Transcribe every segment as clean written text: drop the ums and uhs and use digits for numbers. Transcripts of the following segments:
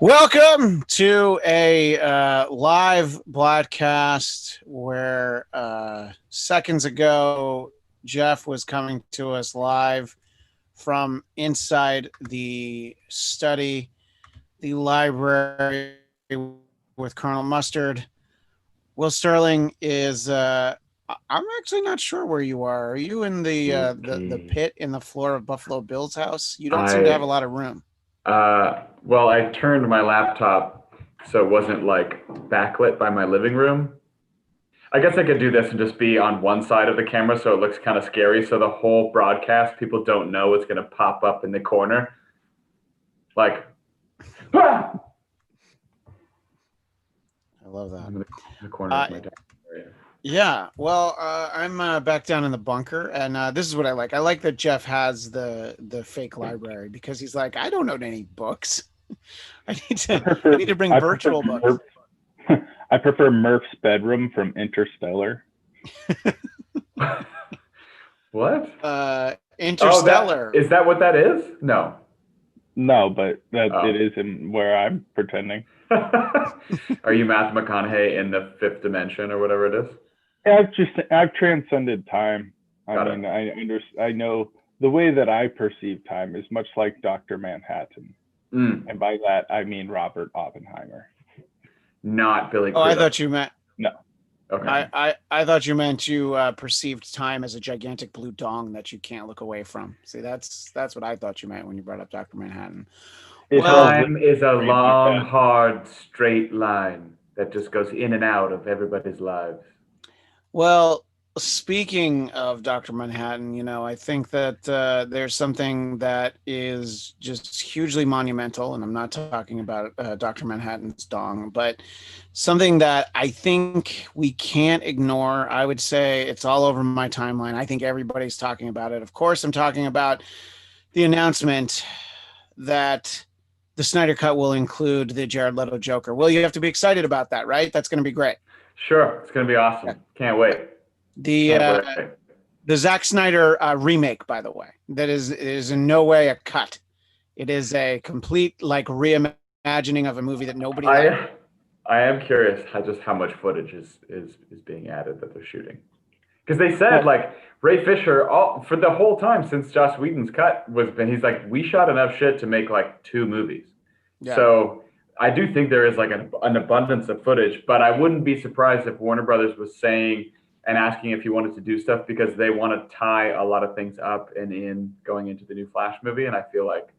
Welcome to a live Bladtcast where seconds ago Jeff was coming to us live from inside the study, the library with Colonel Mustard. Will Sterling is I'm actually not sure where you are. Are you in the pit in the floor of Buffalo Bill's house? You don't seem to have a lot of room. Well, I turned my laptop so it wasn't like backlit by my living room. I guess I could do this and just be on one side of the camera so it looks kind of scary. So the whole broadcast, people don't know what's going to pop up in the corner. Like, ah! I love that. In the corner of my desk area. Yeah, well, I'm back down in the bunker, and this is what I like. I like that Jeff has the fake library because he's like, I don't own any books. I need to bring virtual books. I prefer Murph's bedroom from Interstellar. What? Interstellar. Is that what that is? No, but it is in where I'm pretending. Are you Matthew McConaughey in the fifth dimension or whatever it is? I've transcended time. I know the way that I perceive time is much like Dr. Manhattan. And by that, I mean Robert Oppenheimer. Not Billy Crudup. I thought you meant... No. Okay. I thought you meant you perceived time as a gigantic blue dong that you can't look away from. See, that's what I thought you meant when you brought up Dr. Manhattan. Time is a long, hard, straight line that just goes in and out of everybody's lives. Well, speaking of Dr. Manhattan, I think that there's something that is just hugely monumental, and I'm not talking about Dr. Manhattan's dong, but something that I think we can't ignore. I would say it's all over my timeline. I think everybody's talking about it. Of course, I'm talking about the announcement that the Snyder Cut will include the Jared Leto Joker. Will, you have to be excited about that, right? That's going to be great. Sure, it's going to be awesome. Yeah. Can't wait. The Zack Snyder remake, by the way, that is in no way a cut. It is a complete reimagining of a movie that nobody liked. I am curious how much footage is being added that they're shooting, because they said Ray Fisher for the whole time since Joss Whedon's cut he's like, we shot enough shit to make 2 movies. Yeah. So I do think there is an abundance of footage, but I wouldn't be surprised if Warner Brothers was saying and asking if he wanted to do stuff because they want to tie a lot of things up and in going into the new Flash movie. And I feel like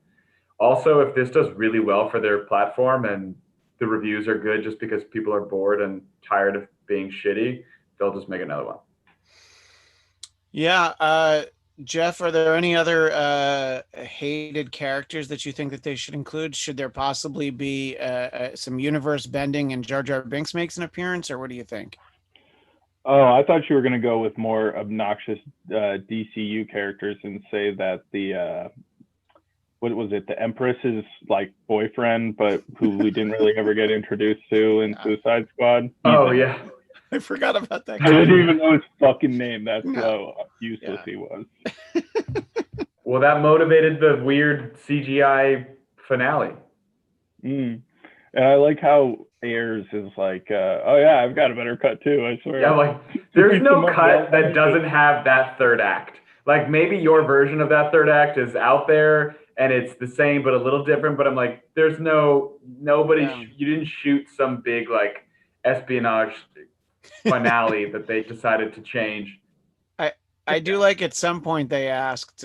also if this does really well for their platform and the reviews are good just because people are bored and tired of being shitty, they'll just make another one. Yeah. Jeff, are there any other hated characters that you think that they should include? Should there possibly be some universe bending and Jar Jar Binks makes an appearance, or what do you think? Oh, I thought you were going to go with more obnoxious DCU characters and say that the what was it? The Empress's boyfriend, but who we didn't really ever get introduced to in Suicide Squad. Oh yeah, I forgot about that. I didn't even know his fucking name. That's how useless he was. Well, that motivated the weird CGI finale. And I like how Ayers is oh yeah, I've got a better cut too, I swear. Yeah, there's no cut that doesn't have that third act. Maybe your version of that third act is out there and it's the same but a little different, but I'm there's nobody. Yeah. You didn't shoot some big espionage finale that they decided to change. I do like at some point they asked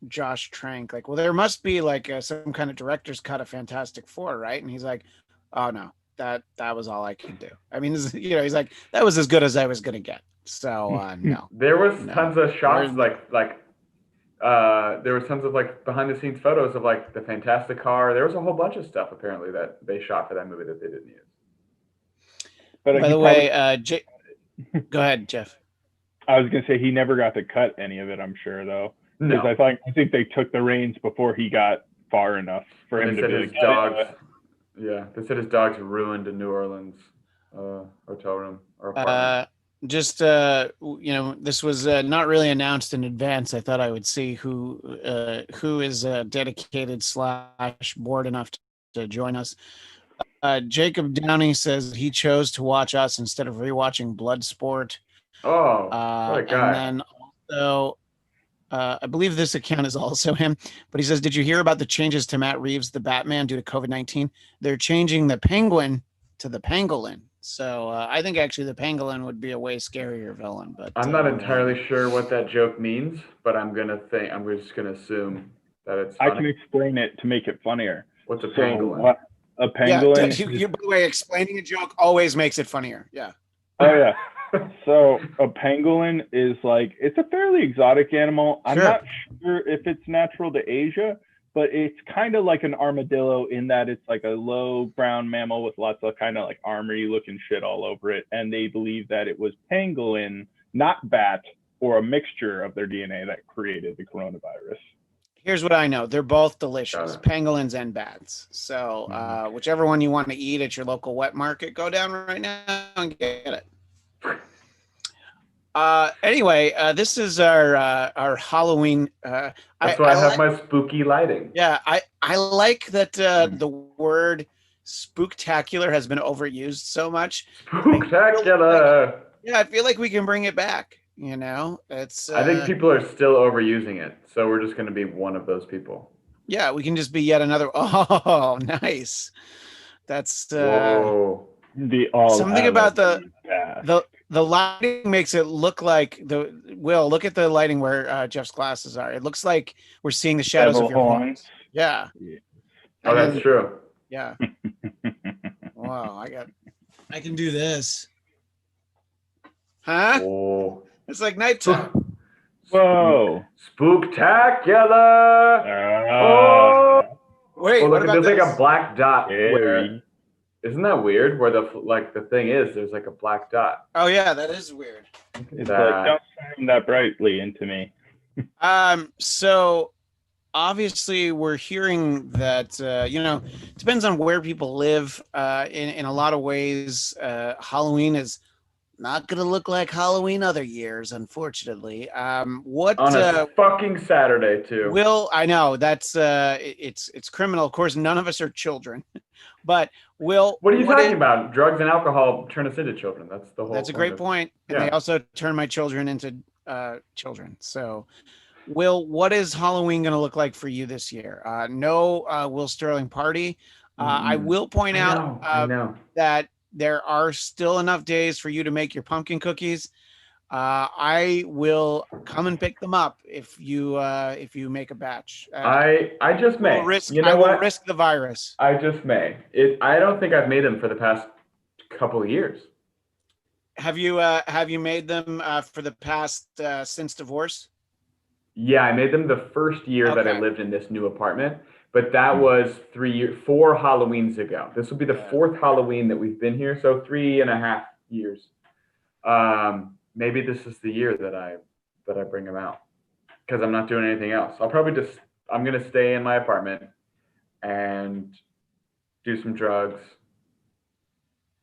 Josh Trank, well, there must be some kind of director's cut of Fantastic Four, right? And he's like, oh no, that was all I could do. I mean, he's like, that was as good as I was gonna get. So no. There was tons of shots there was tons of behind the scenes photos of the Fantastic car. There was a whole bunch of stuff apparently that they shot for that movie that they didn't use. But by the way, go ahead, Jeff. I was gonna say he never got to cut any of it, I'm sure though. Because I think they took the reins before he got far enough for him to be his dogs. Yeah, they said his dogs ruined a New Orleans hotel room or apartment. This was not really announced in advance. I thought I would see who is dedicated / bored enough to join us. Jacob Downey says he chose to watch us instead of rewatching Bloodsport. Oh, what a guy. And then also, I believe this account is also him, but he says, did you hear about the changes to Matt Reeves, the Batman, due to COVID-19? They're changing the Penguin to the Pangolin. So I think actually the Pangolin would be a way scarier villain. But I'm not entirely sure what that joke means, but I'm just gonna assume that it's funny. I can explain it to make it funnier. What's a pangolin? A pangolin. Yeah, by the way, explaining a joke always makes it funnier. Yeah. Oh yeah. So a pangolin is like, it's a fairly exotic animal. I'm not sure if it's natural to Asia, but it's kind of like an armadillo in that it's like a low brown mammal with lots of kind of like armory looking shit all over it. And they believe that it was pangolin, not bat, or a mixture of their DNA that created the coronavirus. Here's what I know. They're both delicious, pangolins and bats. So whichever one you want to eat at your local wet market, go down right now and get it. Anyway, this is our Halloween. That's why I have my spooky lighting. Yeah, I like that the word spooktacular has been overused so much. Spooktacular. I feel like we can bring it back. You know, it's. I think people are still overusing it, so we're just going to be one of those people. Yeah, we can just be yet another. Oh, nice. That's Whoa. Something about the lighting makes it look like look at the lighting where Jeff's glasses are. It looks like we're seeing the shadows of your horns. Yeah. Oh, that's true. Yeah. Wow, I can do this. Huh? Whoa. It's like nighttime. Whoa. Spooktacular. Wait, look, what about there's this? like a black dot. Isn't that weird? Where the thing is, there's like a black dot. Oh yeah, that is weird. It's like, don't shine that brightly into me. So obviously we're hearing that depends on where people live. In a lot of ways, Halloween is not gonna look like Halloween other years, unfortunately. On a fucking Saturday too. I know that's it's criminal. Of course, none of us are children, but what are you talking about? Drugs and alcohol turn us into children. That's the whole. That's a great point, and they also turn my children into children. So, what is Halloween gonna look like for you this year? No, Will Sterling party. I will point out that there are still enough days for you to make your pumpkin cookies. I will come and pick them up if you make a batch. I just may. I will risk the virus. I just may. I don't think I've made them for the past couple of years. Have you made them for the past since divorce? Yeah, I made them the first year that I lived in this new apartment. But that was 4 Halloweens ago. This will be the 4th Halloween that we've been here, so 3.5 years. Maybe this is the year that I bring them out because I'm not doing anything else. I'm gonna stay in my apartment and do some drugs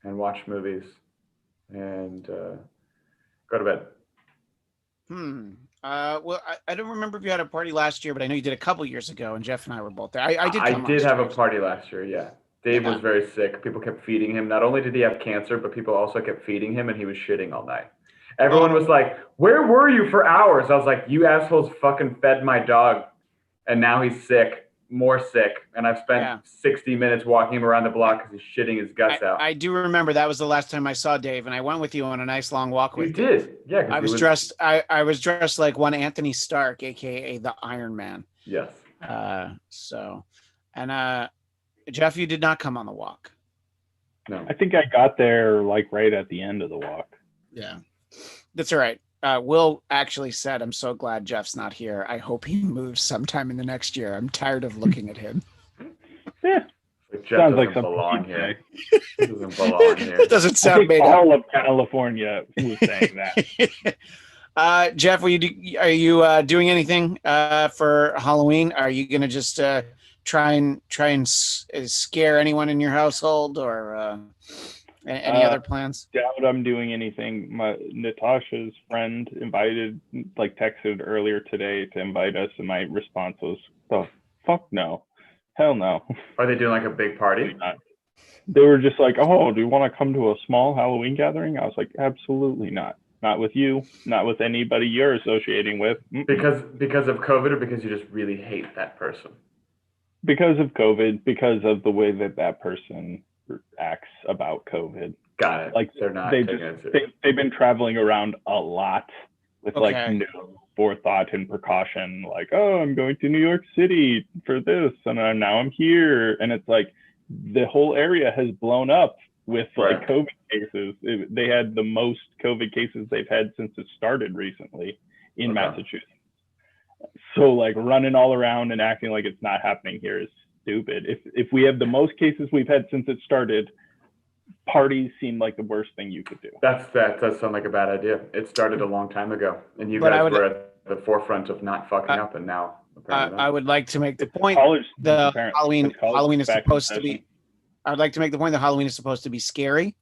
and watch movies and go to bed. Well, I don't remember if you had a party last year, but I know you did a couple years ago, and Jeff and I were both there. I did have a party last year, yeah. Dave was very sick. People kept feeding him. Not only did he have cancer, but people also kept feeding him, and he was shitting all night. Everyone was like, where were you for hours? I was like, you assholes fucking fed my dog, and now he's sick. More sick, and I've spent 60 minutes walking him around the block because he's shitting his guts out. I do remember that was the last time I saw Dave, and I went with you on a nice long walk with you. You did, yeah. I was dressed like one Anthony Stark, aka the Iron Man. Yes. Jeff, you did not come on the walk. No. I think I got there like right at the end of the walk. Yeah, that's all right. Will actually said, I'm so glad Jeff's not here. I hope he moves sometime in the next year. I'm tired of looking at him. Yeah. Jeff sounds like belong here. He doesn't belong here. It doesn't sound made all of California was saying that. Jeff, are you doing anything for Halloween? Are you going to just try and scare anyone in your household or any other plans? Doubt I'm doing anything. Natasha's friend texted earlier today to invite us, and my response was, "Oh, fuck no." Hell no. Are they doing like a big party? They were just like, oh, do you want to come to a small Halloween gathering? I was like, absolutely not. Not with you, not with anybody you're associating with. Because of COVID, or because you just really hate that person? Because of COVID, because of the way that person acts about COVID. Got it. Like they're not they've been traveling around a lot with like no forethought and precaution. Like, oh, I'm going to New York City for this, and now I'm here, and it's like the whole area has blown up with like COVID cases. They had the most COVID cases they've had since it started recently in Massachusetts. So like running all around and acting like it's not happening here is stupid. If we have the most cases we've had since it started, parties seem like the worst thing you could do. That does sound like a bad idea. It started a long time ago, and you guys were at the forefront of not fucking up, and now I would like to make the point the Halloween is supposed to be. I would like to make the point that Halloween is supposed to be scary.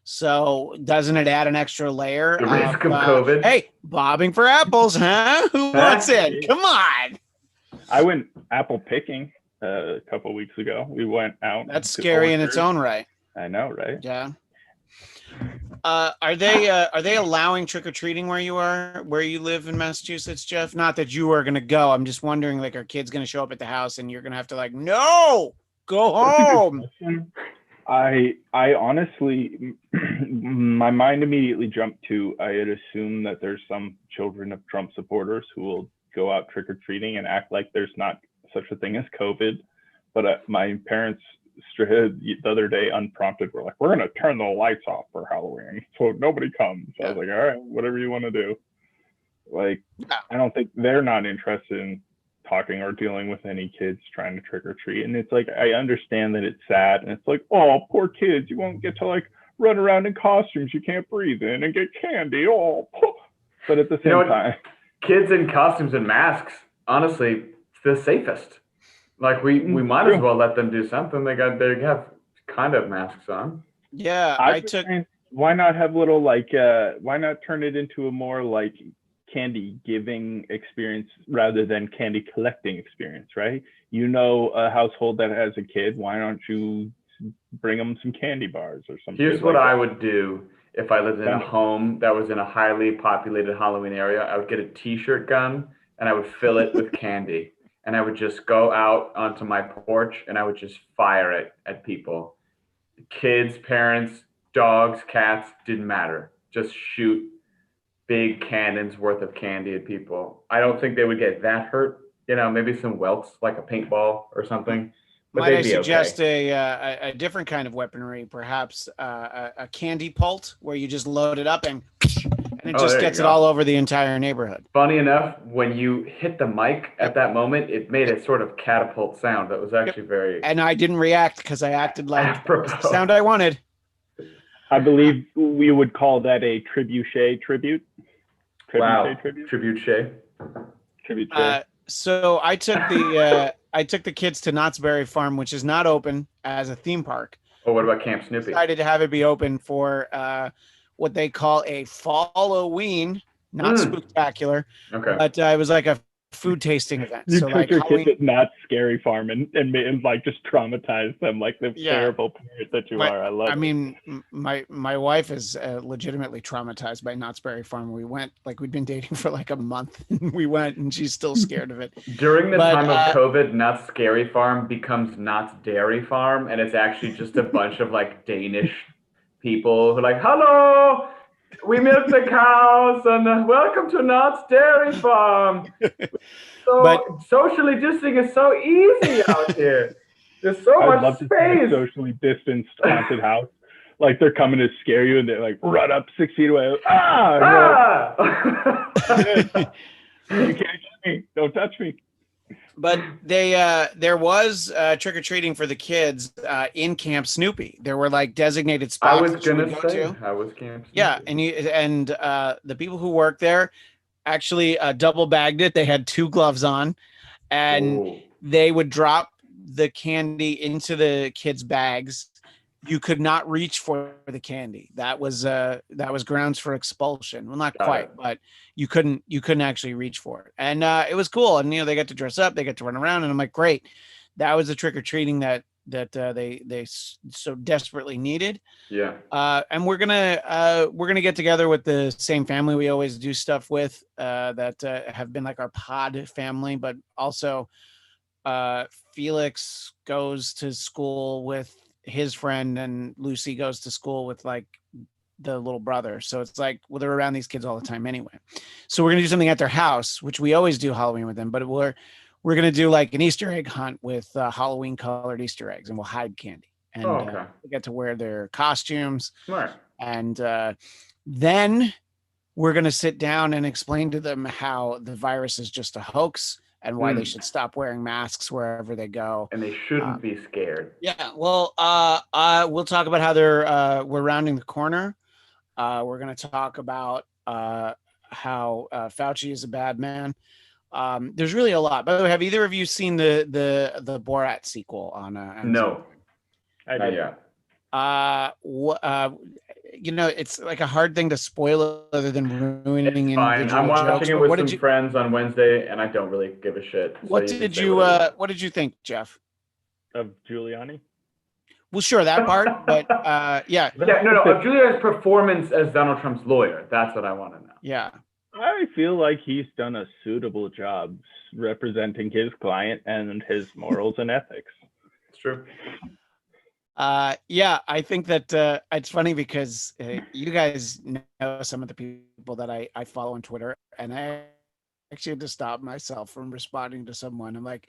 So doesn't it add an extra layer? The risk of COVID. Hey, bobbing for apples, huh? Who wants it? Come on. I went apple picking a couple of weeks ago. We went out. That's scary in its own right. I know, right? Yeah. Are they allowing trick-or-treating where you live in Massachusetts, Jeff? Not that you are going to go. I'm just wondering, like, are kids going to show up at the house and you're going to have to like, no, go home? I honestly, my mind immediately jumped to, I had assumed that there's some children of Trump supporters who will go out trick-or-treating and act like there's not such a thing as COVID. But my parents the other day, unprompted, were like, we're going to turn the lights off for Halloween, so nobody comes. I was like, all right, whatever you want to do. Like, I don't think they're not interested in talking or dealing with any kids trying to trick or treat. And it's like, I understand that it's sad, and it's like, oh, poor kids, you won't get to like run around in costumes you can't breathe in and get candy. Oh, but at the same time, kids in costumes and masks, honestly, it's the safest. Like we might as well let them do something. They have kind of masks on. Yeah, why not have little like why not turn it into a more like candy giving experience rather than candy collecting experience, right? You know, a household that has a kid, why don't you bring them some candy bars or something? Here's what I would do if I lived in a home that was in a highly populated Halloween area. I would get a t-shirt gun and I would fill it with candy. And I would just go out onto my porch and I would just fire it at people. Kids, parents, dogs, cats, didn't matter. Just shoot big cannons worth of candy at people. I don't think they would get that hurt. You know, maybe some welts, like a paintball or something. But might I suggest a different kind of weaponry, perhaps a candy pult, where you just load it up and it just gets it all over the entire neighborhood. Funny enough, when you hit the mic at that moment, it made a sort of catapult sound that was actually very... And I didn't react because I acted like the sound I wanted. I believe we would call that a trebuchet tribute. Wow, trebuchet. So I took the kids to Knott's Berry Farm, which is not open as a theme park. Oh, what about Camp Snoopy? Decided to have it be open for what they call a Falloween, not spectacular. Okay. But it was like a food tasting event. You so took like your kids at Knott's Scary Farm and like just traumatized them like the terrible parent that you are. I love it. I mean, my wife is legitimately traumatized by Knott's Berry Farm. We went, like, we'd been dating for like a month and we went and she's still scared of it. During the time of COVID, Knott's Scary Farm becomes Knott's Dairy Farm, and it's actually just a bunch of like Danish people who are like, hello, we milk the cows and welcome to Knott's Dairy Farm. But socially distancing is so easy out here. There's so much space. A socially distanced haunted house. Like they're coming to scare you and they're like, run up 6 feet away. Ah! You can't touch me. Don't touch me. But there was trick-or-treating for the kids in Camp Snoopy. There were like designated spots. I was gonna say, I was Camp Snoopy. Yeah, and the people who worked there actually double bagged it. They had 2 gloves on, and they would drop the candy into the kids' bags. You could not reach for the candy. That was grounds for expulsion. Well, not quite, but you couldn't actually reach for it. And it was cool. And they got to dress up, they got to run around, and I'm like, great. that was the trick or treating that they so desperately needed. Yeah. And we're gonna get together with the same family we always do stuff with, that have been like our pod family, but also Felix goes to school with his friend, and Lucy goes to school with like the little brother. So it's like, well, they're around these kids all the time anyway. So we're gonna do something at their house, which we always do Halloween with them, but we're gonna do like an Easter egg hunt with Halloween colored Easter eggs, and we'll hide candy, and Okay. we get to wear their costumes, Smart. and then we're gonna sit down and explain to them how the virus is just a hoax and why they should stop wearing masks wherever they go. And they shouldn't be scared. Yeah, well, we'll talk about how we're rounding the corner. We're going to talk about how Fauci is a bad man. There's really a lot. By the way, have either of you seen the Borat sequel on Amazon? No, I not did. yet. It's like a hard thing to spoil other than ruining It's fine. individual I'm watching jokes. it What with did some you friends on Wednesday, and I don't really give a shit. So what can did say you whatever. what did you think, Jeff? Of Giuliani? Well, sure, that part, but yeah. Yeah, no. Of Giuliani's performance as Donald Trump's lawyer. That's what I want to know. Yeah. I feel like he's done a suitable job representing his client and his morals and ethics. It's true. Yeah, I think that it's funny because you guys know some of the people that I follow on Twitter, and I actually had to stop myself from responding to someone. I'm like,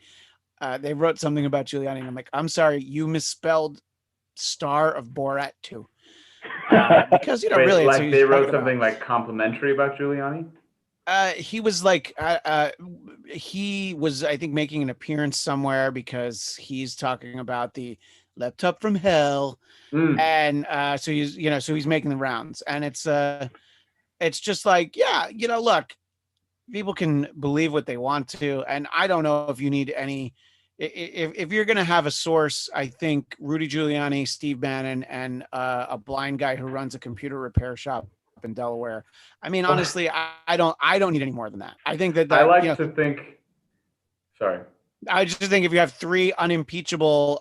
they wrote something about Giuliani, and I'm like, I'm sorry, you misspelled star of Borat too. Because Wait, really, it's like who he's they wrote talking something about. like complimentary about Giuliani. He was like, he was, I think, making an appearance somewhere because he's talking about the laptop from hell, and so he's making the rounds, and it's just like, yeah, look, people can believe what they want to, and I don't know if you need any. If you're going to have a source, I think Rudy Giuliani, Steve Bannon, and a blind guy who runs a computer repair shop in Delaware. I mean, honestly, I don't need any more than that. I think that I like to think. Sorry. I just think if you have three unimpeachable,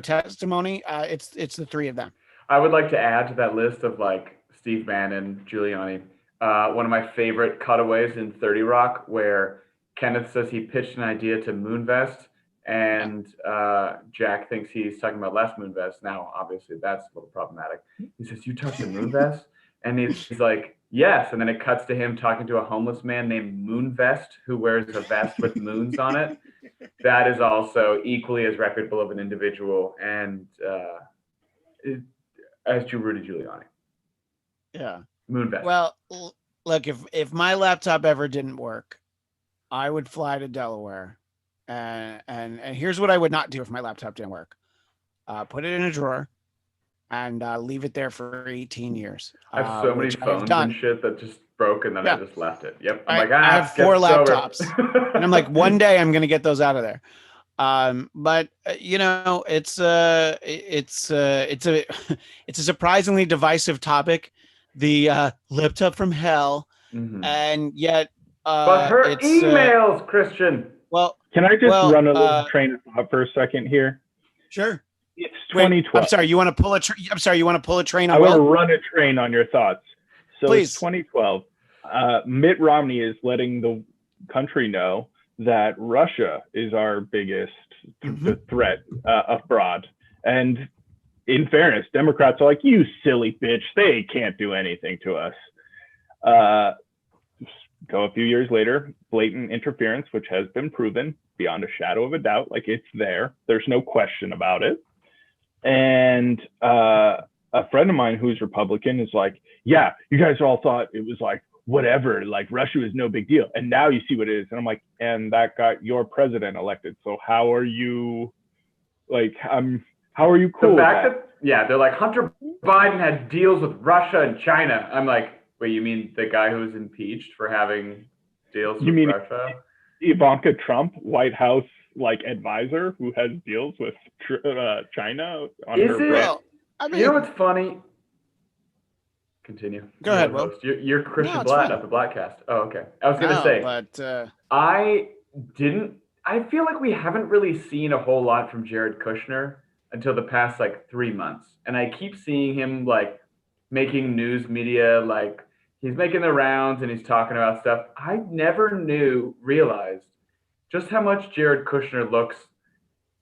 testimony, it's the three of them. I would like to add to that list of like Steve Bannon, Giuliani. One of my favorite cutaways in 30 Rock, where Kenneth says he pitched an idea to Moonvest, and Jack thinks he's talking about Les Moonves. Now, obviously, that's a little problematic. He says, "You talked to Moonves?" And he's like, "Yes." And then it cuts to him talking to a homeless man named Moonvest, who wears a vest with moons on it. That is also equally as reputable of an individual, and as Rudy Giuliani. Yeah. Moonvest. Well, look, if my laptop ever didn't work, I would fly to Delaware, and here's what I would not do if my laptop didn't work: put it in a drawer and leave it there for 18 years. I have so many phones and shit that just broke, and then I just left it. Yep. I'm like, I have 4 laptops, and I'm like, one day I'm gonna get those out of there. But it's a surprisingly divisive topic, the laptop from hell, and yet but her emails, Christian. Well, can I just run a little train of thought for a second here? Sure. It's 2012. I'm sorry. You want to pull a? You want to pull a train? I want to run a train on your thoughts. So please. It's 2012. Mitt Romney is letting the country know that Russia is our biggest threat abroad. And in fairness, Democrats are like, "You silly bitch, they can't do anything to us." Go a few years later, blatant interference, which has been proven beyond a shadow of a doubt, like it's there. There's no question about it. And a friend of mine who's Republican is like, "Yeah, you guys all thought it was like whatever, like Russia is no big deal, and now you see what it is." And I'm like, "And that got your president elected. So how are you, like, how are you cool?" The fact that they're like, Hunter Biden had deals with Russia and China. I'm like, wait, you mean the guy who was impeached for having deals with Russia? Ivanka Trump, White House advisor who has deals with China on her breast. You know what's funny? Continue. Go ahead, Will. You're Christian Blatt of the Bladtcast. Oh, okay. I was going to say, but I feel like we haven't really seen a whole lot from Jared Kushner until the past like 3 months. And I keep seeing him like making news media, like he's making the rounds and he's talking about stuff. I never realized just how much Jared Kushner looks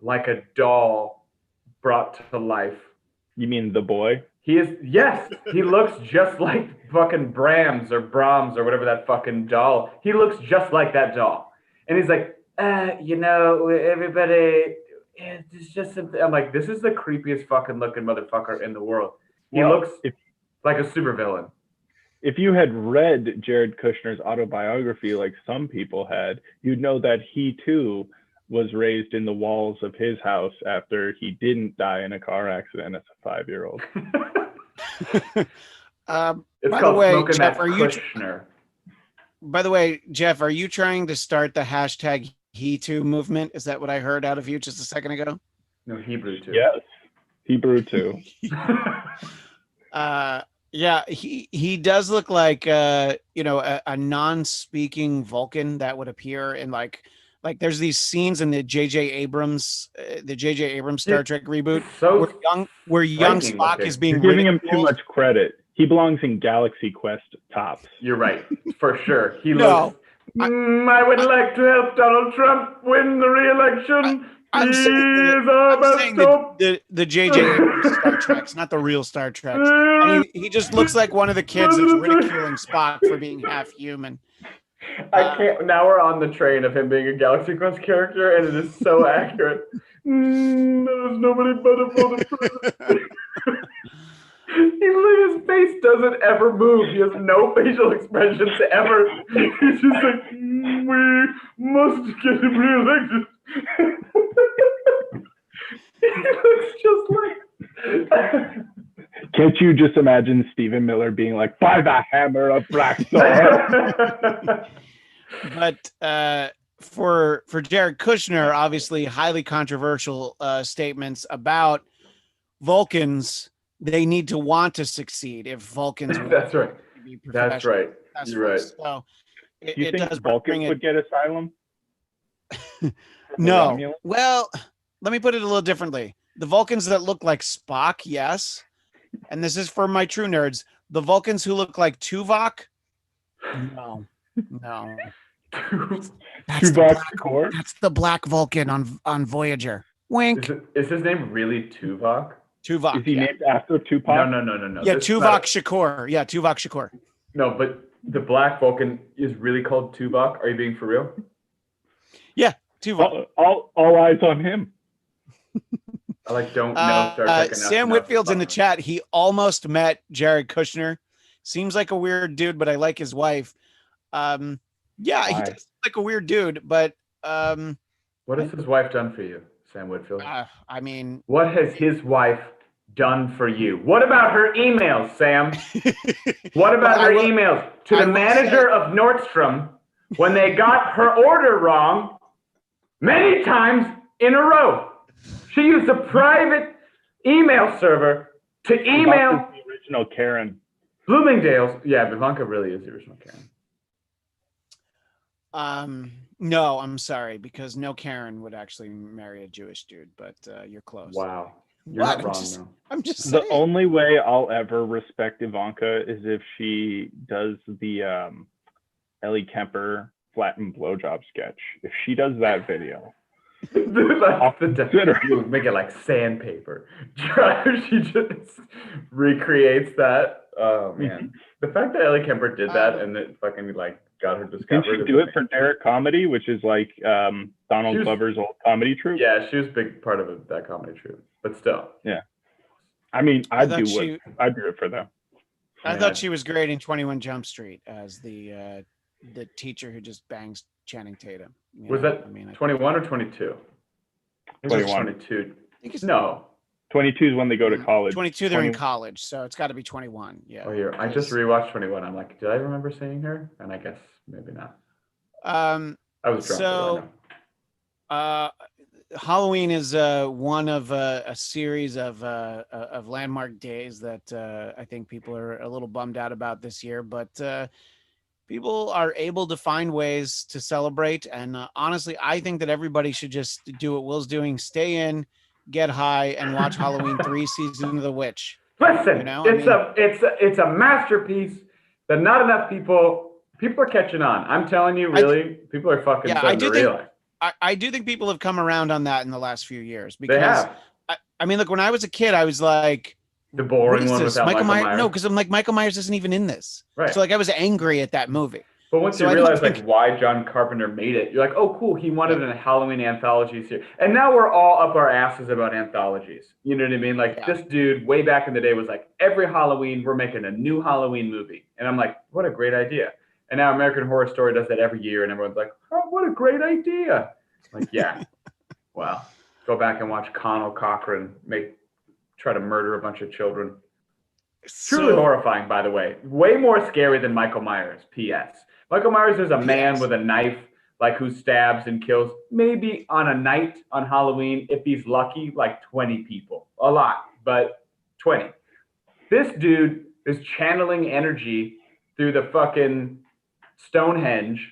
like a doll brought to life. You mean the boy? He is, yes, he looks just like fucking Brahms or whatever that fucking doll. He looks just like that doll. And he's like, everybody, it's just something. I'm like, this is the creepiest fucking looking motherfucker in the world. He looks like a supervillain. If you had read Jared Kushner's autobiography like some people had, you'd know that he too was raised in the walls of his house after he didn't die in a car accident as a 5-year-old. By the way, Jeff, are you trying to start the hashtag #HeToo movement? Is that what I heard out of you just a second ago? No, Hebrew too. Yes, Hebrew too. Yeah, he does look like a non-speaking Vulcan that would appear in like there's these scenes in the J.J. Abrams Star Trek reboot where young Spock is being giving him too much credit. He belongs in Galaxy Quest tops. You're right, for sure. He looks. I would like to help Donald Trump win the re-election. I'm saying the J.J. Abrams Star Treks, not the real Star Treks. And he just looks like one of the kids that's ridiculing Spock for being half human. I can't. Now we're on the train of him being a Galaxy Quest character, and it is so accurate. There's nobody better for the president. His face doesn't ever move. He has no facial expressions ever. He's just like, we must get him re-elected. He looks just like. Can't you just imagine Stephen Miller being like, by the hammer of Black Thor? But for Jared Kushner, obviously highly controversial statements about Vulcans. They need to want to succeed if Vulcans. That's right. That's right. You're right. So you think Vulcans would get asylum? No. Well, let me put it a little differently. The Vulcans that look like Spock, yes. And this is for my true nerds. The Vulcans who look like Tuvok, no. That's the black Vulcan on Voyager. Wink. Is his name really Tuvok? Tuvok. Is he named after Tupac? No. Yeah, Tuvok Shakur. Yeah, Tuvok Shakur. No, but the black Vulcan is really called Tuvok. Are you being for real? Yeah, Tuvok. All eyes on him. I don't know Star Trek enough. Sam Whitfield's in the chat. He almost met Jared Kushner. Seems like a weird dude, but I like his wife. Yeah, he does look like a weird dude, but what has his wife done for you, Sam Whitfield? I mean, what has his wife done for you? What about her emails, Sam? What about her emails to the manager of Nordstrom when they got her order wrong many times in a row? She used a private email server to email the original Karen. Bloomingdale's. Yeah, Ivanka really is the original Karen. No, I'm sorry, because no Karen would actually marry a Jewish dude, but you're close. Wow. You're not wrong, though. I'm just saying. The only way I'll ever respect Ivanka is if she does the Ellie Kemper flattened blowjob sketch. If she does that video, you would make it like sandpaper. She just recreates that. Oh man, the fact that Ellie Kemper did that and it fucking like got her discovered. Didn't she do it for Derek Comedy, which is like Donald Glover's old comedy troupe? Yeah, she was a big part of that comedy troupe, but still. Yeah, I mean, I'd do it for them. I thought she was great in 21 Jump Street as the teacher who just bangs Channing Tatum. Was that 21 or 22? 21. 22. No. 22 is when they go to college. 22, they're in college, so it's got to be 21. Yeah. Oh, here. I just rewatched 21. I'm like, did I remember seeing her? And I guess maybe not. I was drunk. So, Halloween is one of a series of landmark days that I think people are a little bummed out about this year. But people are able to find ways to celebrate. And honestly, I think that everybody should just do what Will's doing: stay in, get high, and watch Halloween 3: Season of the Witch. Listen, You know, it's a masterpiece that not enough people are catching on. I'm telling you, really, people are fucking starting to realize. I do think people have come around on that in the last few years, They because have. I mean, look, when I was a kid, I was like, The boring what is one this? without Michael Myers. No, because I'm like, Michael Myers isn't even in this. Right. So like, I was angry at that movie. But once So you I don't realize think- like why John Carpenter made it, you're like, oh, cool. He wanted a Halloween anthology series, and now we're all up our asses about anthologies. You know what I mean? Like this dude way back in the day was like, every Halloween we're making a new Halloween movie, and I'm like, what a great idea. And now American Horror Story does that every year, and everyone's like, oh, what a great idea. Like, yeah, wow. Go back and watch Connell Cochran try to murder a bunch of children. Truly horrifying, by the way. Way more scary than Michael Myers. P.S. Michael Myers is a man with a knife, like, who stabs and kills, maybe on a night on Halloween, if he's lucky, like 20 people. A lot, but 20. This dude is channeling energy through the fucking Stonehenge,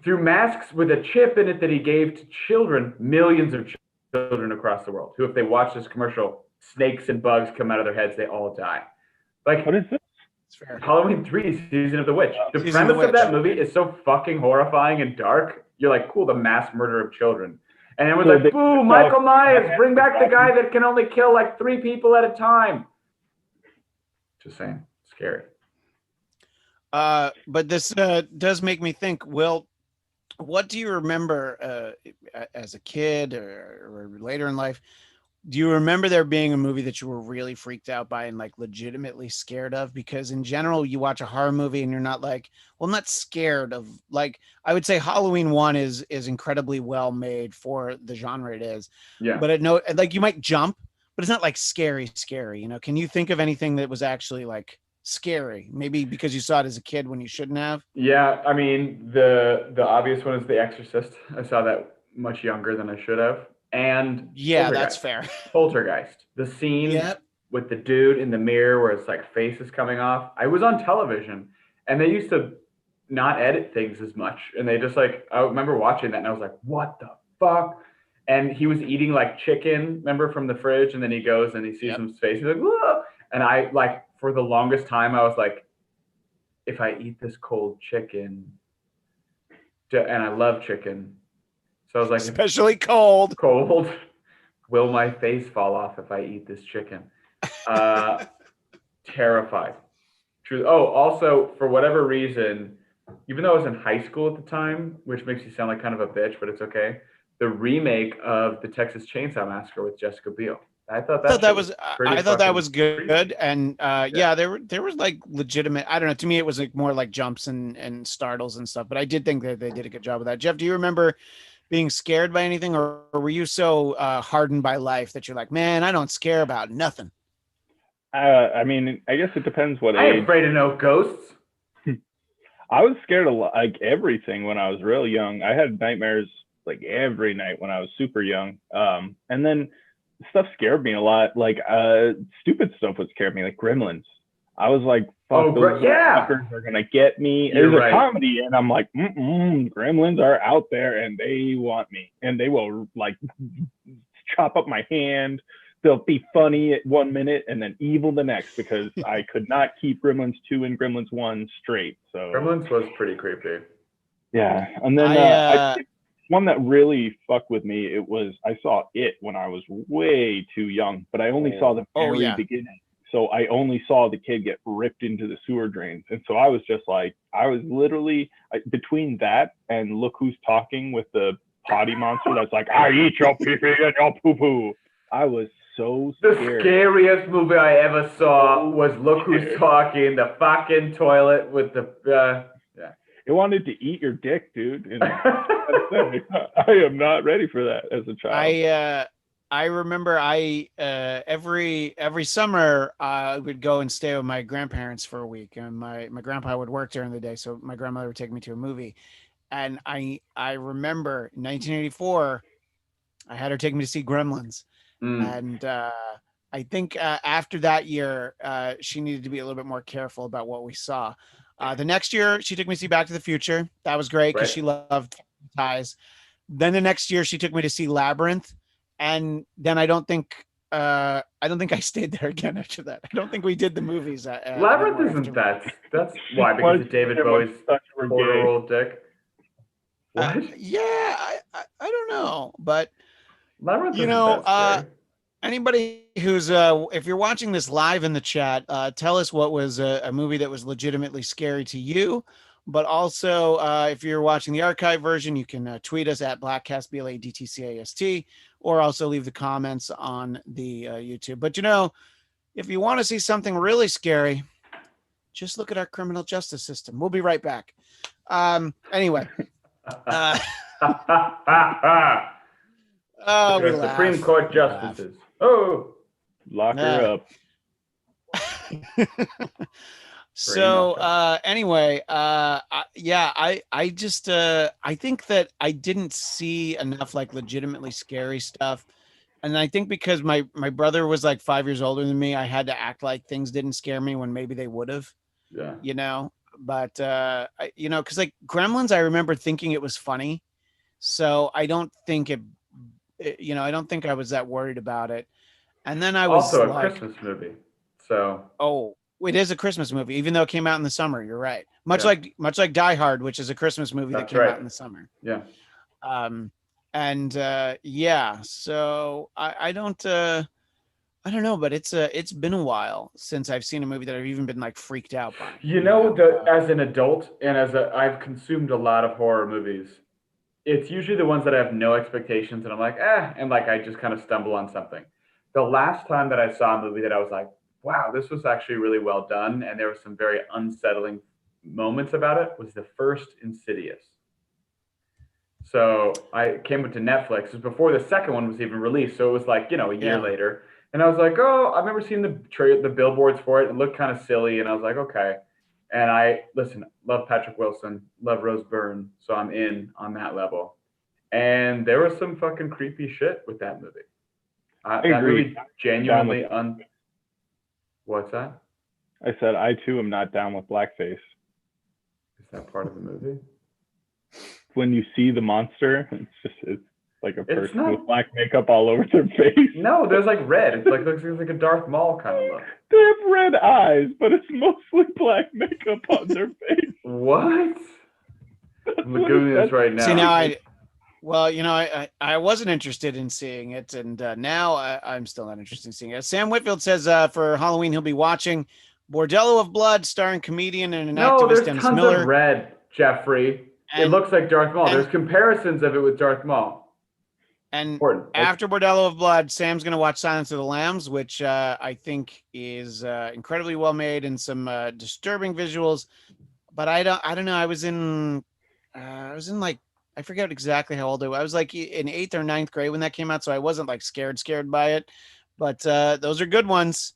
through masks with a chip in it that he gave to children, millions of children across the world, who, if they watch this commercial, snakes and bugs come out of their heads, they all die. Like, what is this? Halloween 3: Season of the Witch. The Season premise of the of that Witch. movie is so fucking horrifying and dark. You're like, cool, the mass murder of children. And it was like, boo, Michael Myers, bring back the guy that can only kill like 3 people at a time. Just saying, scary. But this does make me think, Will, what do you remember as a kid or later in life? Do you remember there being a movie that you were really freaked out by and like legitimately scared of? Because in general, you watch a horror movie and you're not like, well, I'm not scared of, like, I would say Halloween 1 is incredibly well made for the genre it is. Yeah. But like, you might jump, but it's not like scary, you know? Can you think of anything that was actually like scary? Maybe because you saw it as a kid when you shouldn't have? Yeah, I mean, the obvious one is The Exorcist. I saw that much younger than I should have. And yeah, that's fair. Poltergeist. The scene with the dude in the mirror where it's like face is coming off. I was on television and they used to not edit things as much. And they just like, I remember watching that and I was like, what the fuck? And he was eating like chicken, remember, from the fridge, and then he goes and he sees some space. He's like, whoa. And I, like, for the longest time, I was like, if I eat this cold chicken, and I love chicken, so I was like, especially cold, will my face fall off if I eat this chicken? Terrified. True. Oh, also, for whatever reason, even though I was in high school at the time, which makes you sound like kind of a bitch, but it's okay, the remake of the Texas Chainsaw Massacre with Jessica Biel. I thought that was good. Creepy. And there was like legitimate, I don't know, to me it was like more like jumps and startles and stuff, but I did think that they did a good job of that. Jeff, do you remember being scared by anything, or were you so hardened by life that you're like, man, I don't scare about nothing? I mean, I guess it depends what age. I ain't afraid of no ghosts. I was scared of like everything when I was real young. I had nightmares like every night when I was super young. And then stuff scared me a lot. Like stupid stuff would scare me, like Gremlins. I was like, fuck, those fuckers are gonna get me. It was a comedy, and I'm like, Gremlins are out there and they want me, and they will like chop up my hand. They'll be funny at 1 minute and then evil the next, because I could not keep Gremlins 2 and Gremlins 1 straight. So Gremlins was pretty creepy. Yeah, and then I think one that really fucked with me, I saw it when I was way too young, but I only saw the very beginning. So I only saw the kid get ripped into the sewer drains. And so I was just like, I was literally between that and Look Who's Talking with the potty monster that's like, I eat your pee-pee and your poo-poo. I was so scared. The scariest movie I ever saw was Look Who's Talking, the fucking toilet with the... It wanted to eat your dick, dude. And I am not ready for that as a child. I remember every summer I would go and stay with my grandparents for a week, and my grandpa would work during the day, so my grandmother would take me to a movie. And I remember in 1984, I had her take me to see Gremlins, and I think after that year, she needed to be a little bit more careful about what we saw. The next year, she took me to see Back to the Future. That was great because she loved ties. Then the next year, she took me to see Labyrinth, and then I don't think I stayed there again after that. I don't think we did the movies. Labyrinth isn't that. That's why, because of David Bowie's quarter-old dick. What? Yeah, I don't know, but Labyrinth isn't that scary. Anybody who's if you're watching this live in the chat, tell us what was a movie that was legitimately scary to you. But also, if you're watching the archive version, you can tweet us at Bladtcast, BLADTCAST, or also leave the comments on the YouTube. But if you want to see something really scary, just look at our criminal justice system. We'll be right back. Anyway. Oh, Supreme Court justices. Oh, lock her up. So anyway, I think that I didn't see enough like legitimately scary stuff. And I think because my brother was like 5 years older than me, I had to act like things didn't scare me when maybe they would have. Yeah. But because like Gremlins, I remember thinking it was funny. So I don't think I don't think I was that worried about it. And then I was also a Christmas movie. So it is a Christmas movie, even though it came out in the summer. You're right. Much like Die Hard, which is a Christmas movie that came out in the summer. Yeah. So I don't know, but it's been a while since I've seen a movie that I've even been like freaked out by. As an adult and I've consumed a lot of horror movies. It's usually the ones that I have no expectations and I'm like, and like I just kind of stumble on something. The last time that I saw a movie that I was like, wow, this was actually really well done, and there were some very unsettling moments about it, was the first Insidious. So I came to Netflix. It was before the second one was even released, so it was like, a year later. And I was like, I remember seeing the billboards for it. It looked kind of silly, and I was like, okay. And love Patrick Wilson, love Rose Byrne, so I'm in on that level. And there was some fucking creepy shit with that movie. I agree. Movie genuinely What's that? I said I too am not down with blackface. Is that part of the movie? When you see the monster, it's like a person with black makeup all over their face. No, there's like red. It's looks like a Darth Maul kind of look. They have red eyes, but it's mostly black makeup on their face. What? I'm doing this right now. See, now I wasn't interested in seeing it, and now I'm still not interested in seeing it. Sam Whitfield says for Halloween he'll be watching Bordello of Blood, starring comedian and an activist Dennis Miller. No, there's tons of red, Jeffrey. It looks like Darth Maul. There's comparisons of it with Darth Maul. And after Bordello of Blood, Sam's going to watch Silence of the Lambs, which I think is incredibly well made and some disturbing visuals. But I don't know. I was in like, I forget exactly how old I was. I was like in 8th or 9th grade when that came out, so I wasn't like scared by it. But those are good ones.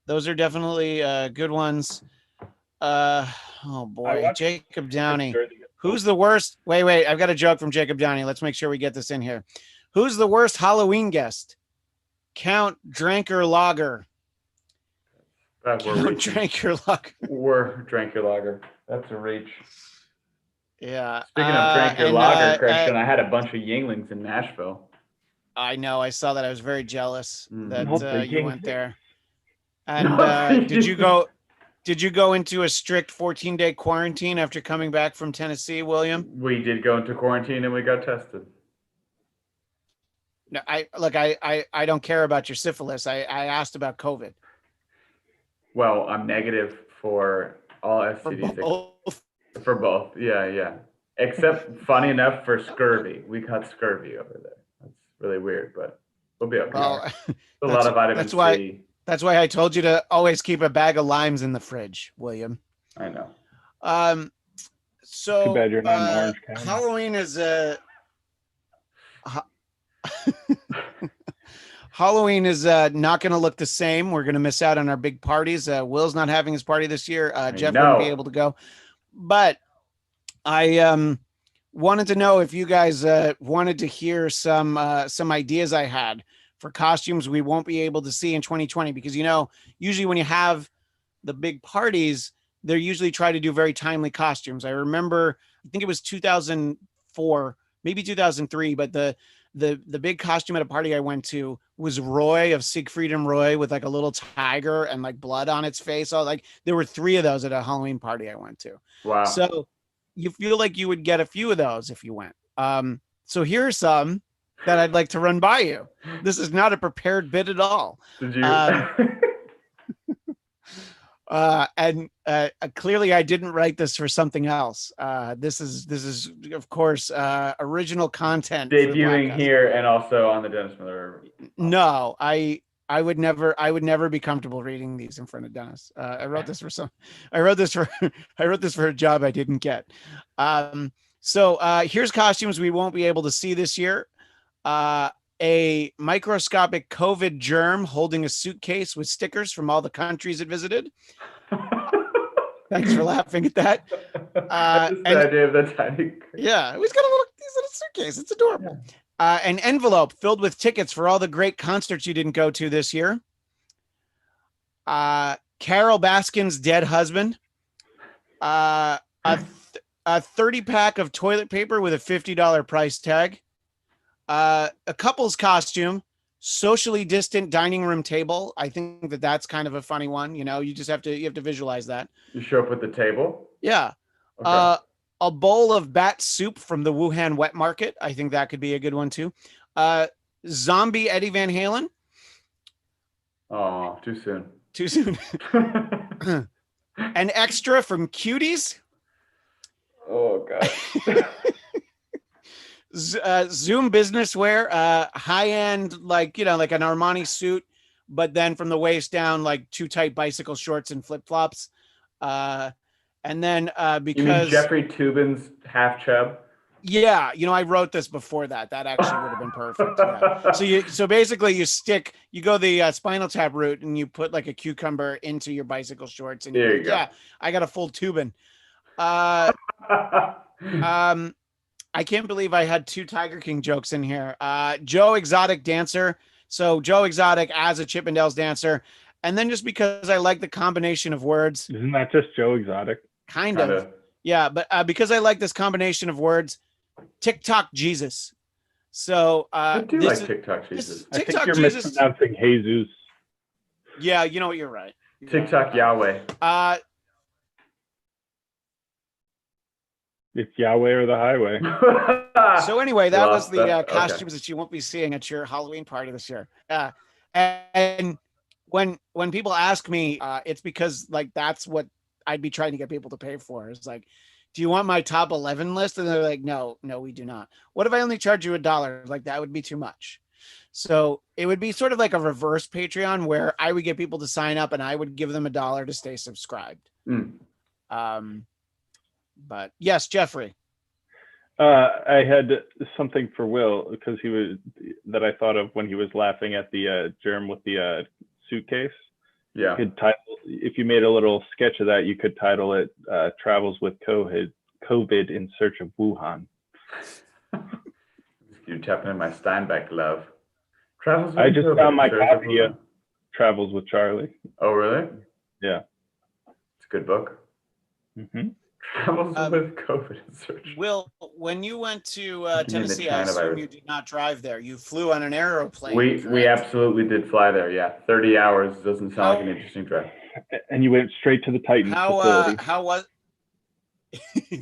Those are definitely good ones. Oh boy, Jacob Downey. Who's the worst? Wait, I've got a joke from Jacob Downey. Let's make sure we get this in here. Who's the worst Halloween guest? Count Dranker Lager. Count Dranker Lager. We're Dranker Lager. That's a reach. Yeah. Speaking of Dranker Lager, Christian, I had a bunch of Yinglings in Nashville. I know. I saw that. I was very jealous that you went there. And did you go into a strict 14-day quarantine after coming back from Tennessee, William? We did go into quarantine and we got tested. No, I don't care about your syphilis. I asked about COVID. Well, I'm negative for all STDs. For both. Yeah. Except, funny enough, for scurvy. We got scurvy over there. That's really weird, but we'll be okay. Well, a lot of vitamin C. That's why I told you to always keep a bag of limes in the fridge, William. I know. So too bad you're not in Orange County. Halloween is Halloween is not going to look the same. We're going to miss out on our big parties. Will's not having his party this year. Jeff wouldn't be able to go. But I wanted to know if you guys wanted to hear some ideas I had for costumes we won't be able to see in 2020, because usually when you have the big parties, they usually try to do very timely costumes. I remember, I think it was 2004, maybe 2003, but the big costume at a party I went to was Roy of Siegfried and Roy with like a little tiger and like blood on its face. So like there were 3 of those at a Halloween party I went to. Wow. So you feel like you would get a few of those if you went. So here are some that I'd like to run by you. This is not a prepared bit at all. Did you? And clearly I didn't write this for something else. This is of course original content Debuting here and also on the Dennis Miller. No, I would never be comfortable reading these in front of Dennis. I wrote this for a job I didn't get. So here's costumes we won't be able to see this year. A microscopic COVID germ holding a suitcase with stickers from all the countries it visited. Thanks for laughing at that. Just the idea of that tiny. Yeah, he's got these little suitcase. It's adorable. Yeah. An envelope filled with tickets for all the great concerts you didn't go to this year. Carol Baskin's dead husband. A 30-pack of toilet paper with a $50 price tag. A couple's costume, socially distant dining room table. I think that's kind of a funny one. You know, you have to visualize that. You show up with the table? Yeah. Okay. A bowl of bat soup from the Wuhan wet market. I think that could be a good one too. Zombie Eddie Van Halen. Oh, too soon. Too soon. An extra from Cuties. Oh God. Zoom business wear, high end, like an Armani suit, but then from the waist down, like too tight bicycle shorts and flip flops. And then because you mean Jeffrey Toobin's half chub. Yeah, I wrote this before that. That actually would have been perfect. Yeah. So basically you go the Spinal Tap route and you put like a cucumber into your bicycle shorts and there you go. Yeah, I got a full Toobin. I can't believe I had 2 Tiger King jokes in here. Joe Exotic dancer. So Joe Exotic as a Chippendales dancer. And then just because I like the combination of words. Isn't that just Joe Exotic? Kind of. Yeah, but because I like this combination of words, TikTok Jesus. So I do like TikTok Jesus. I think you're mispronouncing Jesus. Yeah, you know what? You're right. TikTok Yahweh. It's Yahweh or the highway. So anyway, that was the costumes that you won't be seeing at your Halloween party this year. And when people ask me, it's because like that's what I'd be trying to get people to pay for. It's like, do you want my top 11 list? And they're like, no, we do not. What if I only charge you $1? Like that would be too much. So it would be sort of like a reverse Patreon where I would get people to sign up and I would give them $1 to stay subscribed. But yes, Jeffrey. I had something for Will because that I thought of when he was laughing at the germ with the suitcase. Yeah. You could if you made a little sketch of that, you could title it "Travels with COVID in Search of Wuhan." You tapping in my Steinbeck love. I just found my copy of Travels with Charlie. Oh, really? Yeah. It's a good book. Mm-hmm. Travels with COVID in search. Will, when you went to Tennessee, I assume you did not drive there. You flew on an aeroplane. We absolutely did fly there. Yeah, 30 hours doesn't sound like an interesting drive. And you went straight to the Titan facility. How was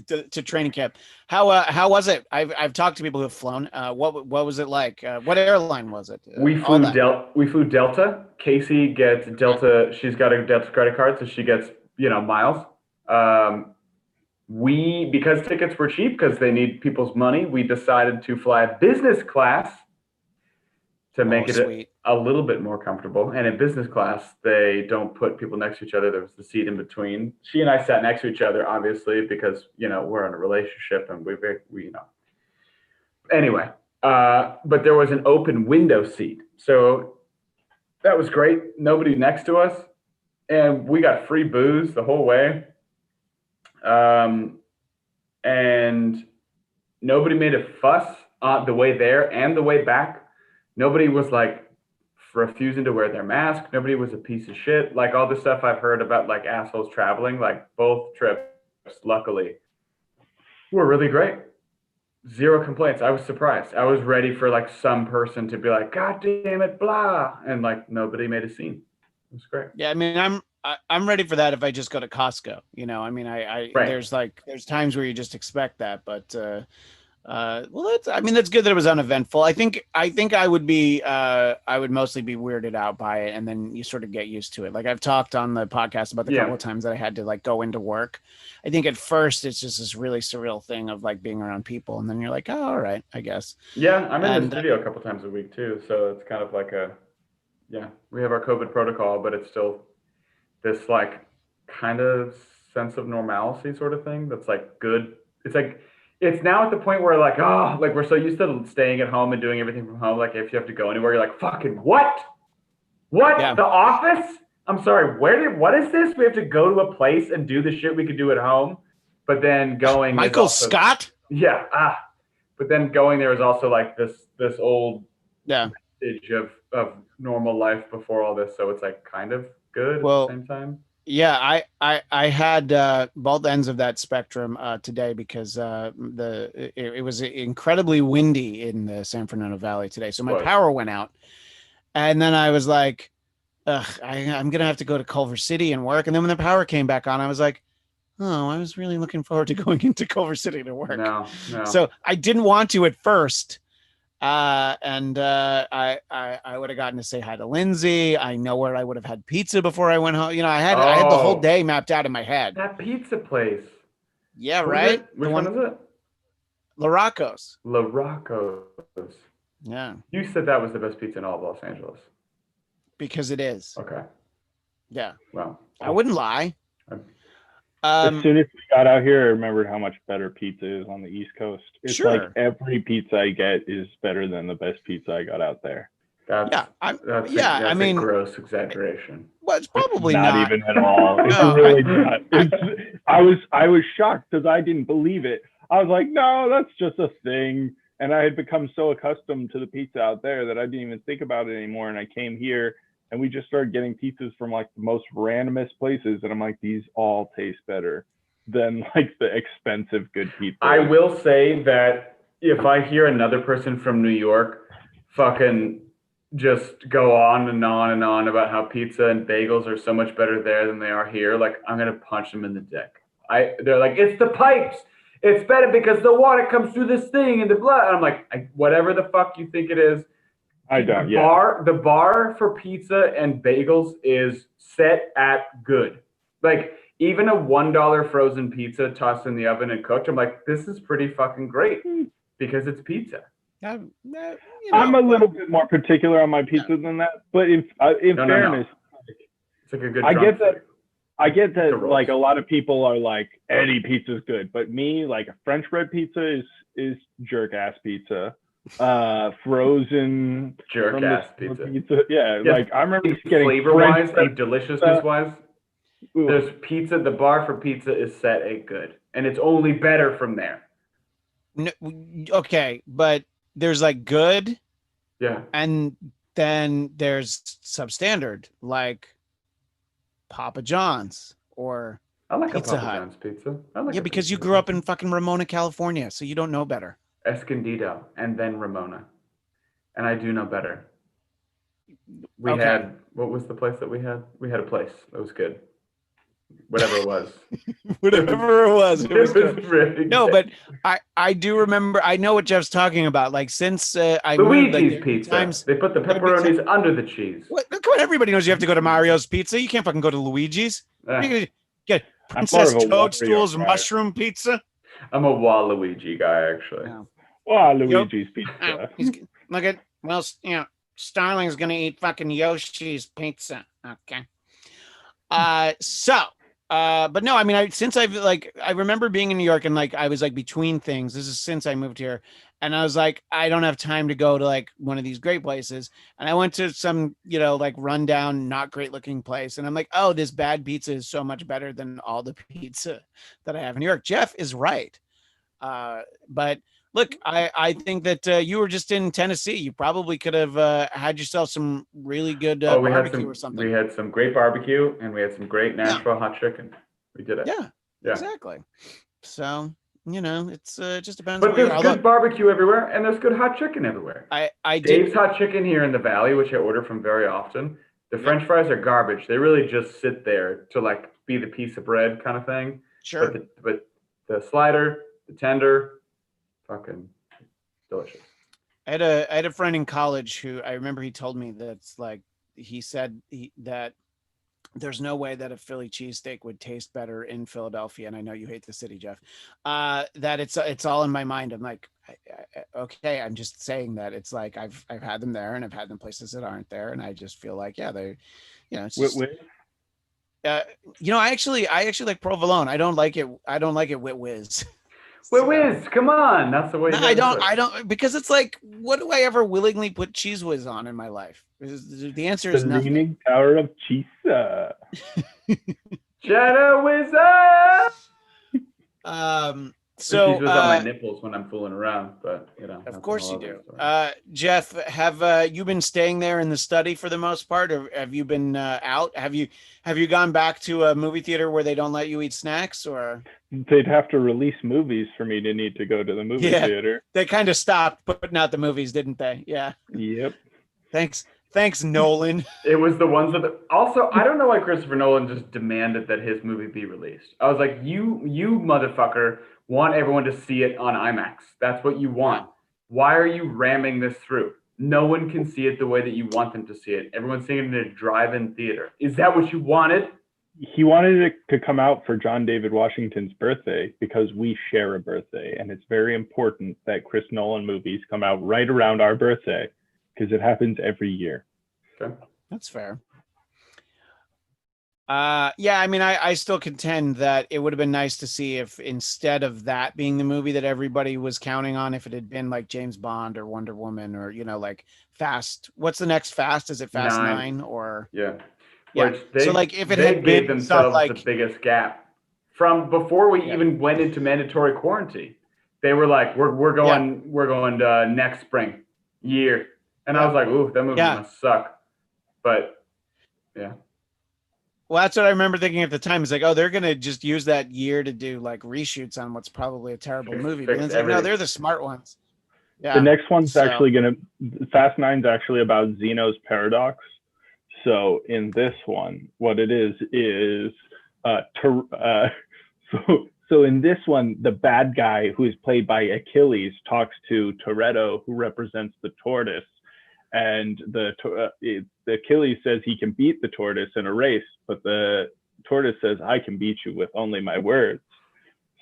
to training camp? How was it? I've talked to people who have flown. What was it like? What airline was it? We flew Delta. Casey gets Delta. She's got a Delta credit card, so she gets miles. Because tickets were cheap, because they need people's money, we decided to fly business class to make it a little bit more comfortable. And in business class, they don't put people next to each other. There was the seat in between. She and I sat next to each other, obviously, because, we're in a relationship and we Anyway, but there was an open window seat. So that was great. Nobody next to us. And we got free booze the whole way. And nobody made a fuss the way there and the way back. Nobody was like refusing to wear their mask. Nobody was a piece of shit. Like all the stuff I've heard about like assholes traveling, like both trips, luckily, were really great. Zero complaints. I was surprised. I was ready for like some person to be like, God damn it, blah. And like nobody made a scene. It was great. Yeah, I mean, I'm ready for that if I just go to Costco. You know, I mean, I Right. there's times where you just expect that, but well, that's good that it was uneventful. I think I would mostly be weirded out by it, and then you sort of get used to it. Like I've talked on the podcast about the couple of times that I had to like go into work. I think at first it's just this really surreal thing of like being around people, and then you're like, oh, all right, I guess. Yeah, I'm in the studio a couple times a week too, so it's kind of like we have our COVID protocol, but it's still this like kind of sense of normalcy sort of thing that's like good. It's like it's now at the point where like we're so used to staying at home and doing everything from home. Like if you have to go anywhere, you're like, fucking what? Yeah. The office? I'm sorry, what is this? We have to go to a place and do the shit we could do at home, but then going Michael Scott? Yeah. But then going there is also like this old stage of normal life before all this. So it's like kind of good at the same time. Yeah, I had both ends of that spectrum today because it was incredibly windy in the San Fernando Valley today. So my power went out, and then I was like, I'm gonna have to go to Culver City and work. And then when the power came back on, I was like, oh, I was really looking forward to going into Culver City to work. No. So I didn't want to at first. I would have gotten to say hi to Lindsay. I know where I would have had pizza before I went home. You know, I had the whole day mapped out in my head. That pizza place. Yeah, right. Which one is it? La Rocco's. La Rocco's. Yeah. You said that was the best pizza in all of Los Angeles. Because it is. Okay. Yeah. Well, I wouldn't lie. As soon as we got out here, I remembered how much better pizza is on the East Coast. It's like every pizza I get is better than the best pizza I got out there. That's a gross exaggeration. Well, it's probably not even at all. It's really not. I was shocked because I didn't believe it. I was like, no, that's just a thing. And I had become so accustomed to the pizza out there that I didn't even think about it anymore. And I came here and we just started getting pizzas from like the most randomest places. And I'm like, these all taste better than like the expensive good pizza. I will say that if I hear another person from New York fucking just go on and on and on about how pizza and bagels are so much better there than they are here, like I'm going to punch them in the dick. They're like, it's the pipes. It's better because the water comes through this thing and the blood. And I'm like, whatever the fuck you think it is. The bar for pizza and bagels is set at good. Like even a $1 frozen pizza tossed in the oven and cooked, I'm like, this is pretty fucking great because it's pizza. I'm a little bit more particular on my pizza than that, but in fairness, it's like a good. I get that like a lot of people are like any pizza's good, but me, like a French bread pizza is jerk ass pizza. Frozen jerk ass pizza. Yeah, like I remember getting flavor wise and deliciousness wise. There's pizza. The bar for pizza is set at good, and it's only better from there. No, okay, but there's like good, and then there's substandard like Papa John's or I like Pizza a Papa Hut. John's pizza. Because you grew up in fucking Ramona, California, so you don't know better. Escondido and then Ramona, and I do know better. We had, what was the place that we had? We had a place that was good. Whatever it was. It was good. Really no, good. but I do remember. I know what Jeff's talking about. Like since I Luigi's moved, like, pizza. They put the pepperonis under the cheese. What? Come on, everybody knows you have to go to Mario's Pizza. You can't fucking go to Luigi's. Get Princess Toadstool's mushroom pizza. I'm a Waluigi guy, actually. No. Waluigi's pizza. Look at Starling's gonna eat fucking Yoshi's pizza. Okay. But no, I mean, I remember being in New York and like I was like between things. This is since I moved here, and I was like, I don't have time to go to like one of these great places, and I went to some like rundown, not great looking place, and I'm like, oh, this bad pizza is so much better than all the pizza that I have in New York. Jeff is right, but Look, I think that you were just in Tennessee. You probably could have had yourself some really good Oh, barbecue or something. we had some great barbecue and we had some great Yeah. Nashville hot chicken. We did it. Yeah, Yeah. exactly. So, it's just depends But where you are. there's Although good barbecue everywhere and there's good hot chicken everywhere. I Dave's did, Hot Chicken here in the Valley, which I order from very often. The Yep. French fries are garbage. They really just sit there to like be the piece of bread kind of thing. sure. But the slider, the tender, fucking delicious. I had a friend in college who I remember he told me that's like he said that there's no way that a Philly cheesesteak would taste better in Philadelphia. And I know you hate the city, Jeff. That it's all in my mind. I'm like, okay, I'm just saying that it's like I've had them there and I've had them places that aren't there, and I just feel like they, it's just, I actually like provolone. I don't like it. I don't like it with whiz. Whiz, come on, that's the way. No, I don't, because it's like, what do I ever willingly put cheese whiz on in my life? The answer is the nothing. leaning tower of cheese. Shadow Wizard. So cheese whiz on my nipples when I'm fooling around, but of course you do. Jeff, have you been staying there in the study for the most part, or have you been out? Have you gone back to a movie theater where they don't let you eat snacks, or? They'd have to release movies for me to need to go to the movie theater. They kind of stopped putting out the movies, didn't they? Yeah. Yep. Thanks, Nolan. It was the ones that also, I don't know why Christopher Nolan just demanded that his movie be released. I was like, you motherfucker want everyone to see it on IMAX. That's what you want. Why are you ramming this through? No one can see it the way that you want them to see it. Everyone's seeing it in a drive-in theater. Is that what you wanted? He wanted it to come out for John David Washington's birthday because we share a birthday, and it's very important that Chris Nolan movies come out right around our birthday because it happens every year. Okay. That's fair. Yeah, I mean, I still contend that it would have been nice to see if instead of that being the movie that everybody was counting on, if it had been like James Bond or Wonder Woman or, like Fast. What's the next Fast? Is it Fast 9 or? Yeah. Yeah. So like if it had gave been themselves like the biggest gap from before we even went into mandatory quarantine. They were like, we're going next spring year. And I was like, ooh, that movie must suck. But yeah. Well, that's what I remember thinking at the time. It's like, oh, they're going to just use that year to do like reshoots on what's probably a terrible movie. But it's like, no, they're the smart ones. Yeah. The next one's actually Fast 9's actually about Zeno's paradox. So in this one, what it is so in this one, the bad guy who is played by Achilles talks to Toretto, who represents the tortoise, and the Achilles says he can beat the tortoise in a race, but the tortoise says, I can beat you with only my words.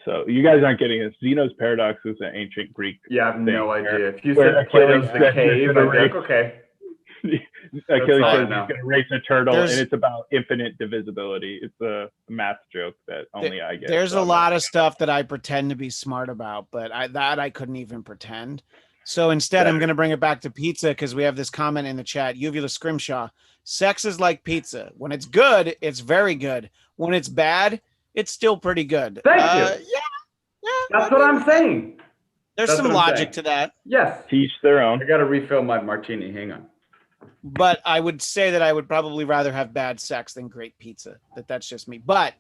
So you guys aren't getting this. Zeno's paradox is an ancient Greek. Yeah, I have no idea. If you said Plato's the cave, I'd be like, okay. Achilles says he's going to race a turtle, and it's about infinite divisibility. It's a math joke that only I get. There's a lot of stuff that I pretend to be smart about, but I couldn't even pretend. So instead, I'm going to bring it back to pizza because we have this comment in the chat. Uvula Scrimshaw, sex is like pizza. When it's good, it's very good. When it's bad, it's still pretty good. Thank you. Yeah. That's what I'm saying. There's some logic to that. Yes. Teach their own. I got to refill my martini. Hang on. But I would say that I would probably rather have bad sex than great pizza. That's just me. But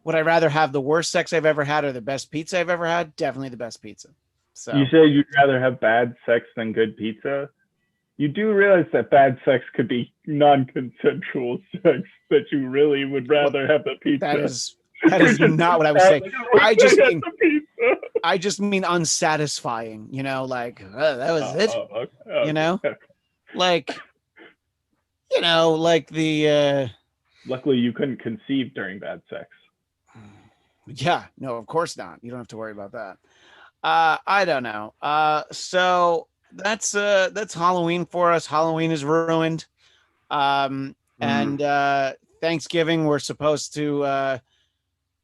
would I rather have the worst sex I've ever had or the best pizza I've ever had? Definitely the best pizza. So you say you'd rather have bad sex than good pizza? You do realize that bad sex could be non-consensual sex, that you really would rather have the pizza. That is not what I was saying. I just mean unsatisfying, like that was it. Okay. Like the luckily you couldn't conceive during bad sex. Yeah, no, of course not. You don't have to worry about that. I don't know. So that's Halloween for us. Halloween is ruined. And Thanksgiving we're supposed to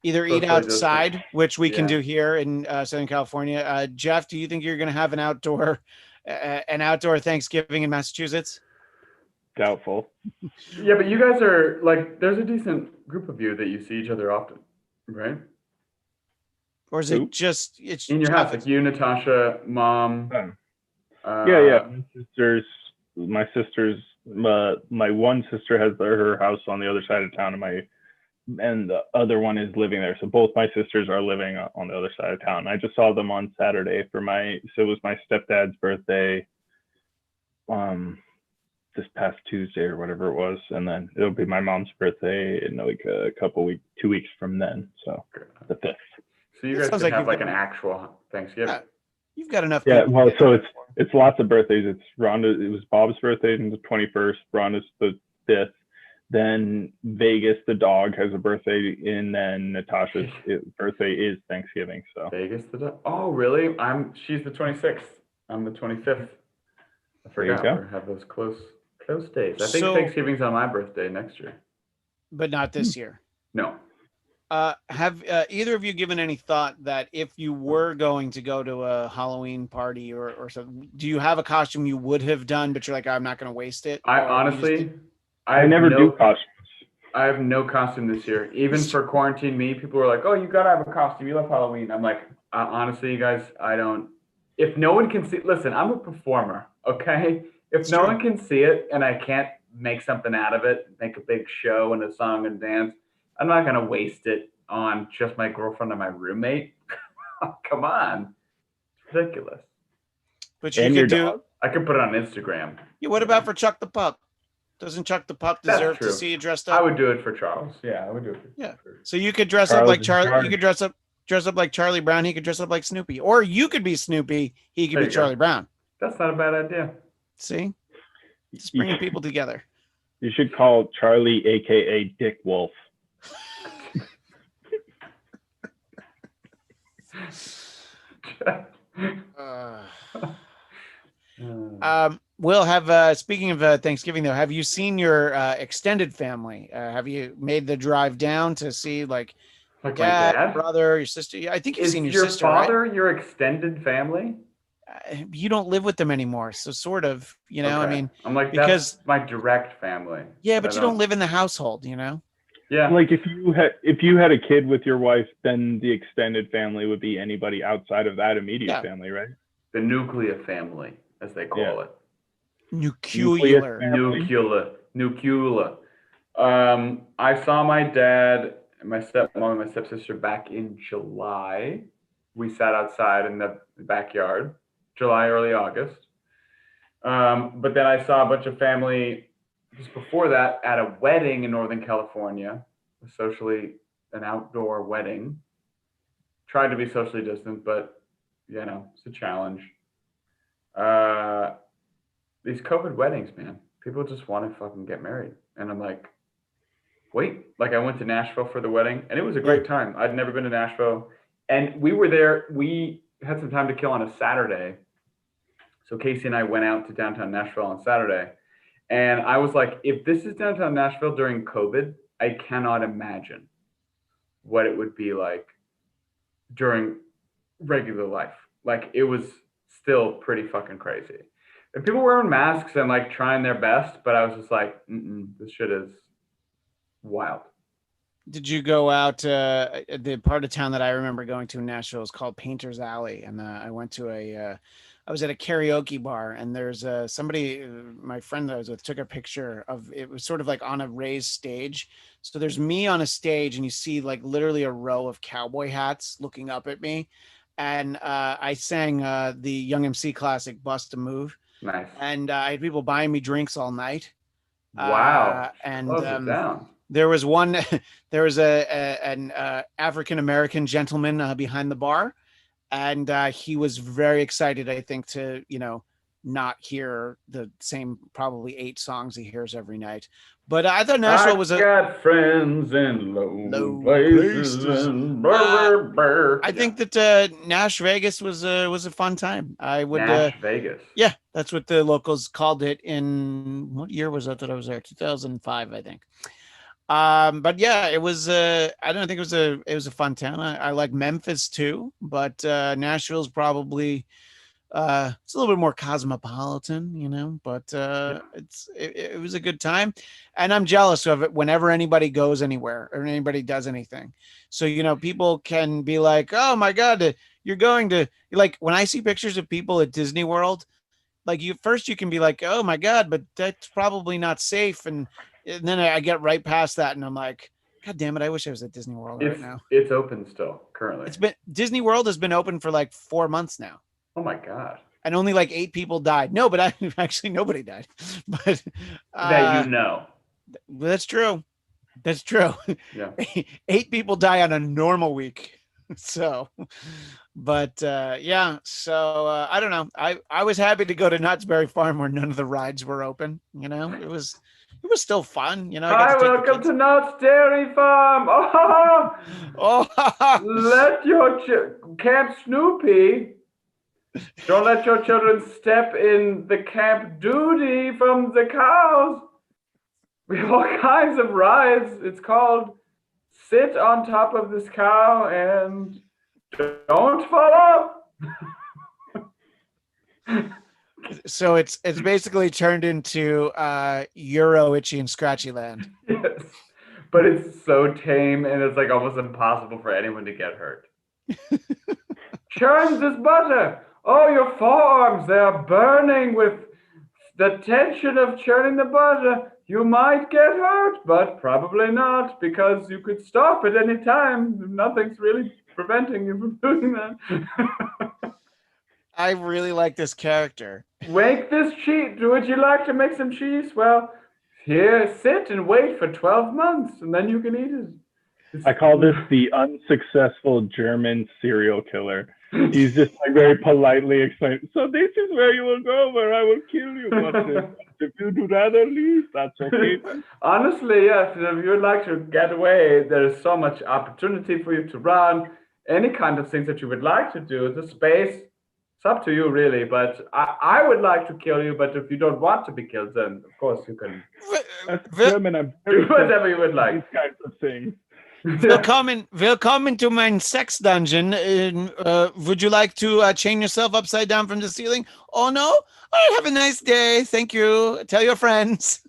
either eat outside, which we can do here in Southern California. Jeff, do you think you're going to have an outdoor Thanksgiving in Massachusetts? Doubtful. Yeah, but you guys are like, there's a decent group of you that you see each other often, right? Or is Who? it just it's In your house, like you, Natasha, mom. Yeah. My sisters, my one sister has her house on the other side of town, and the other one is living there. So both my sisters are living on the other side of town. I just saw them on Saturday so it was my stepdad's birthday, this past Tuesday or whatever it was, and then it'll be my mom's birthday in like a couple weeks, 2 weeks from then. So the 5th. So you It guys sounds could like have you've like got- an actual Thanksgiving. Yeah, you've got enough. Yeah, people well, to get so together for. it's lots of birthdays. It's Rhonda. It was Bob's birthday on the 21st. Rhonda's the 5th. Then Vegas, the dog, has a birthday, and then Natasha's birthday is Thanksgiving. So Vegas, the dog. Oh, really? She's the 26th. I'm the 25th. I forgot we have those close days. I think Thanksgiving's on my birthday next year. But not this year. No. Have either of you given any thought that if you were going to go to a Halloween party or something, do you have a costume you would have done, but you're like, I'm not going to waste it? I honestly, I never do costumes. I have no costume this year. Even for quarantine me, people were like, oh, you got to have a costume. You love Halloween. I'm like, honestly, you guys, I don't. If no one can see, listen, I'm a performer, okay? If no one can see it and I can't make something out of it, make a big show and a song and dance, I'm not going to waste it on just my girlfriend and my roommate. Come on. It's ridiculous. But you could do. Dog. I could put it on Instagram. Yeah, what about for Chuck the Pup? Doesn't Chuck the Pup deserve to see you dressed up? I would do it for Charles. Yeah, I would do it. So you could dress up like Charlie. You could dress up like Charlie Brown. He could dress up like Snoopy, or you could be Snoopy. He could be Charlie Brown. That's not a bad idea. See, just bringing people together. You should call Charlie, aka Dick Wolf. Will, have speaking of Thanksgiving though, have you seen your extended family? Have you made the drive down to see like dad, brother, your sister? I think you've seen your sister. Your father, right? Your extended family? You don't live with them anymore, so sort of. You know, okay. I mean, I'm like because that's my direct family. Yeah, but you don't live in the household, you know. Yeah. Like if you had a kid with your wife, then the extended family would be anybody outside of that immediate family, right? The nuclear family, as they call it. Nuclear. I saw my dad and my stepmom and my stepsister back in July. We sat outside in the backyard, July, early August. But then I saw a bunch of family just before that at a wedding in Northern California, an outdoor wedding. Tried to be socially distant, but you know, it's a challenge. These COVID weddings, man, people just want to fucking get married. And I'm like, wait, like I went to Nashville for the wedding and it was a great time. I'd never been to Nashville. And we were there, we had some time to kill on a Saturday. So Casey and I went out to downtown Nashville on Saturday. And I was like, if this is downtown Nashville during COVID, I cannot imagine what it would be like during regular life. Like it was still pretty fucking crazy. And people wearing masks and like trying their best, but I was just like, this shit is wild. Did you go out the part of town that I remember going to in Nashville is called Painter's Alley, and I went to I was at a karaoke bar, and there's somebody, my friend that I was with, took a picture of it. Was sort of like on a raised stage. So there's me on a stage, and you see like literally a row of cowboy hats looking up at me, and I sang the Young MC classic "Bust a Move." Nice. And I had people buying me drinks all night. Wow. And close it down. There was an African American gentleman behind the bar, and he was very excited, I think, to not hear the same probably 8 songs he hears every night. But I thought Nashville was got friends in low places. I think that Nash Vegas was a fun time. I would Nash Vegas. Yeah, that's what the locals called it. In what year was that I was there? 2005, I think. But yeah, it was I don't think it was a fun town. I like Memphis too, but Nashville's probably It's a little bit more cosmopolitan, but it was a good time, and I'm jealous of it whenever anybody goes anywhere or anybody does anything. So people can be like, "Oh my God, you're going to," like when I see pictures of people at Disney World, like you can be like, "Oh my God," but that's probably not safe, and then I get right past that, and I'm like, "God damn it, I wish I was at Disney World right now." It's open still currently. Disney World has been open for like 4 months now. Oh my God. And only like 8 people died. No, but actually nobody died. But that that's true. That's true. Yeah. 8 people die on a normal week. So, but yeah. So I don't know. I was happy to go to Knott's Berry Farm where none of the rides were open. It was still fun. I got Hi, to take welcome to Knott's Dairy Farm. Oh, let your Camp Snoopy. Don't let your children step in the camp duty from the cows. We have all kinds of rides. It's called sit on top of this cow and don't fall off. So it's basically turned into Euro Itchy and Scratchy Land. Yes, but it's so tame and it's like almost impossible for anyone to get hurt. Churn this butter. Oh, your forearms, they are burning with the tension of churning the butter. You might get hurt, but probably not, because you could stop at any time. Nothing's really preventing you from doing that. I really like this character. Make this cheese. Would you like to make some cheese? Well, here, sit and wait for 12 months, and then you can eat it. I call this the unsuccessful German serial killer. He's just like very politely explaining, so this is where you will go, where I will kill you. But if you'd rather leave, that's okay. Honestly, yes. If you'd like to get away, there's so much opportunity for you to run. Any kind of things that you would like to do. The space, it's up to you, really. But I would like to kill you, but if you don't want to be killed, then, of course, you can German, I'm do whatever you would like. These kinds of things. Willkommen to my sex dungeon. Would you like to chain yourself upside down from the ceiling? Oh, no? All right, have a nice day. Thank you. Tell your friends.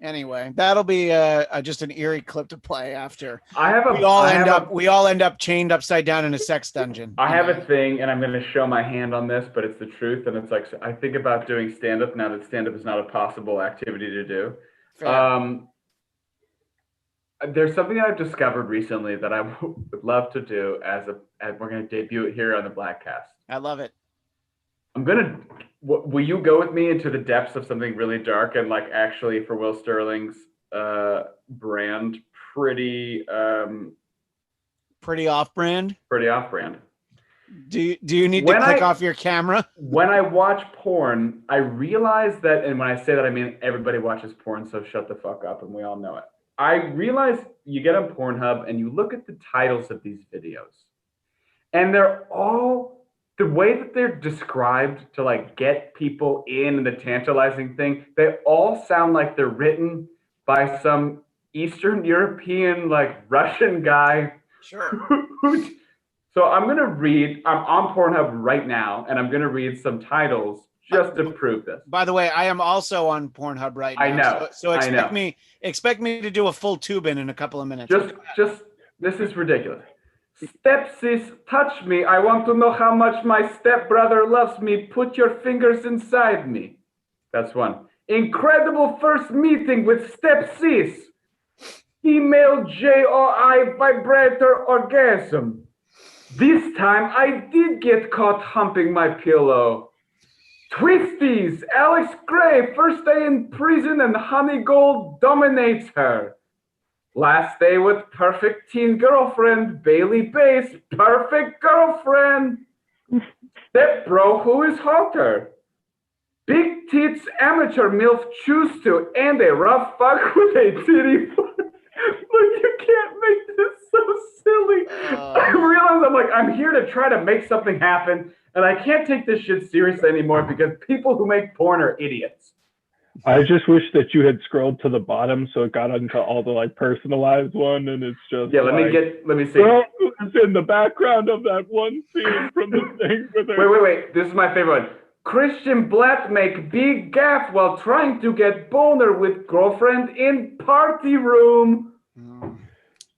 Anyway, that'll be just an eerie clip to play after. We all end up chained upside down in a sex dungeon. I have a thing, and I'm going to show my hand on this, but it's the truth. And it's like, I think about doing stand-up now that stand-up is not a possible activity to do. There's something that I've discovered recently that I would love to do as we're going to debut it here on the Bladtcast. I love it. Will you go with me into the depths of something really dark and like actually for Will Sterling's brand, pretty off-brand? Pretty off-brand. Do you need to click off your camera? When I watch porn, I realize that, and when I say that, I mean everybody watches porn, so shut the fuck up, and we all know it. I realize you get on Pornhub and you look at the titles of these videos, and they're all, the way that they're described to like get people in the tantalizing thing, they all sound like they're written by some Eastern European, like Russian guy. Sure. So I'm on Pornhub right now, and I'm going to read some titles just to prove this. By the way, I am also on Pornhub right now. I know. So expect me to do a full tube in a couple of minutes. Just this is ridiculous. Stepsis, touch me. I want to know how much my stepbrother loves me. Put your fingers inside me. That's one. Incredible first meeting with Stepsis. Female JOI vibrator orgasm. This time I did get caught humping my pillow. Twisties, Alex Gray, first day in prison and Honey Gold dominates her. Last day with perfect teen girlfriend, Bailey Bass, perfect girlfriend. Step bro who is hotter. Big tits amateur MILF choose to and a rough fuck with a titty fuck. Look, you can't make this so silly. I realize I'm here to try to make something happen, and I can't take this shit seriously anymore because people who make porn are idiots. I just wish that you had scrolled to the bottom so it got into all the like personalized one, and it's just let me see. was in the background of that one scene from the thing with her. Wait. This is my favorite one. Christian Blatt make big gaff while trying to get boner with girlfriend in party room.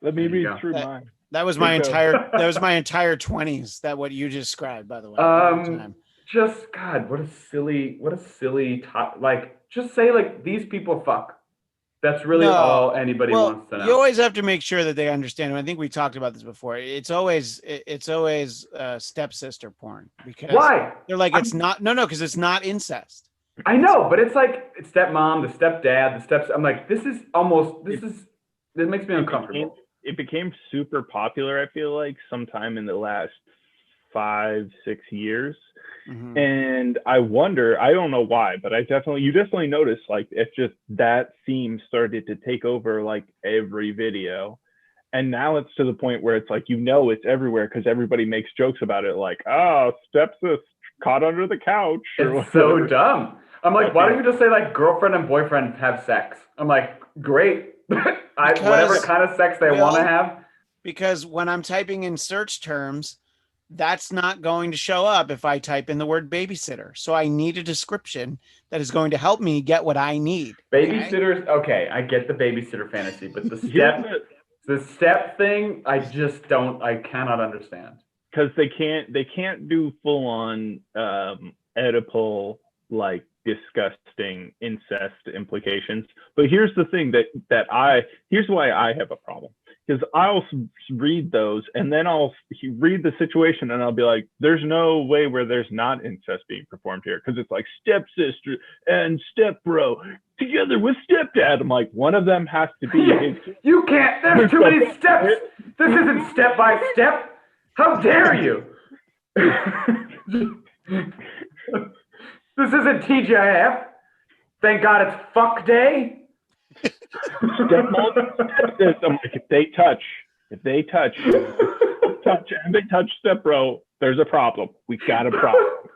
Let me read through mine. That was my entire 20s. That what you described, by the way. Just God, what a silly like just say like these people fuck. That's really all anybody wants to know. You always have to make sure that they understand. And I think we talked about this before. It's always stepsister porn because why? They're like it's not because it's not incest. I know, but it's like stepmom, the stepdad, the steps. I'm like, this makes me uncomfortable. It became super popular, I feel like, sometime in the last 5-6 years. Mm-hmm. And I wonder, I don't know why, but you definitely notice like it's just that theme started to take over like every video. And now it's to the point where it's like, it's everywhere because everybody makes jokes about it. Like, oh, stepsis caught under the couch. It's so dumb. I'm like, why don't you just say like girlfriend and boyfriend have sex? I'm like, great. Whatever kind of sex they want to have. Because when I'm typing in search terms, that's not going to show up if I type in the word babysitter. So I need a description that is going to help me get what I need. Babysitters, okay, I get the babysitter fantasy, but the step thing, I cannot understand. Because they can't do full on Oedipal like disgusting incest implications. But here's the thing here's why I have a problem. Because I'll read those and then I'll read the situation and I'll be like, there's no way where there's not incest being performed here. Because it's like stepsister and stepbro together with stepdad. I'm like, one of them has to be his. You can't. There's too many steps. This isn't step by step. How dare you? This isn't TGIF. Thank God it's fuck day. Stepmom, I'm like, if they touch and they touch stepbro, there's a problem. We got a problem.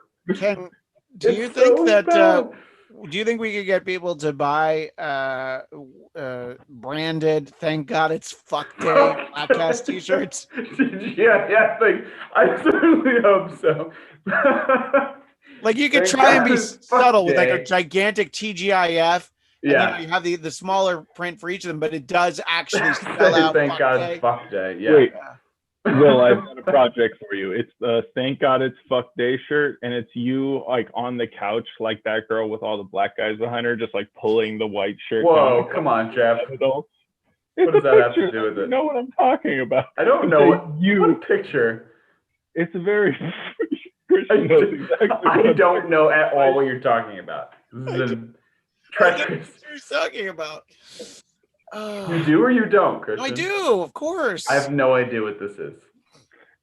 Do you think we could get people to buy branded "Thank God It's Fuck Day" Bladtcast t-shirts? Yeah, I certainly hope so. Like you could try and be subtle with like a gigantic TGIF. And you have the smaller print for each of them, but it does actually spell out Thank God It's Fuck Day. Yeah. Wait, Will, I've got a project for you. It's the Thank God It's Fuck Day shirt, and it's you like on the couch like that girl with all the black guys behind her, just like pulling the white shirt. Whoa, come on, Jeff. What does that have to do with it? You know what I'm talking about. I don't know what picture. It's a very I don't know at all what you're talking about. This is treacherous. What are you talking about? You do or you don't, Christian? I do, of course. I have no idea what this is.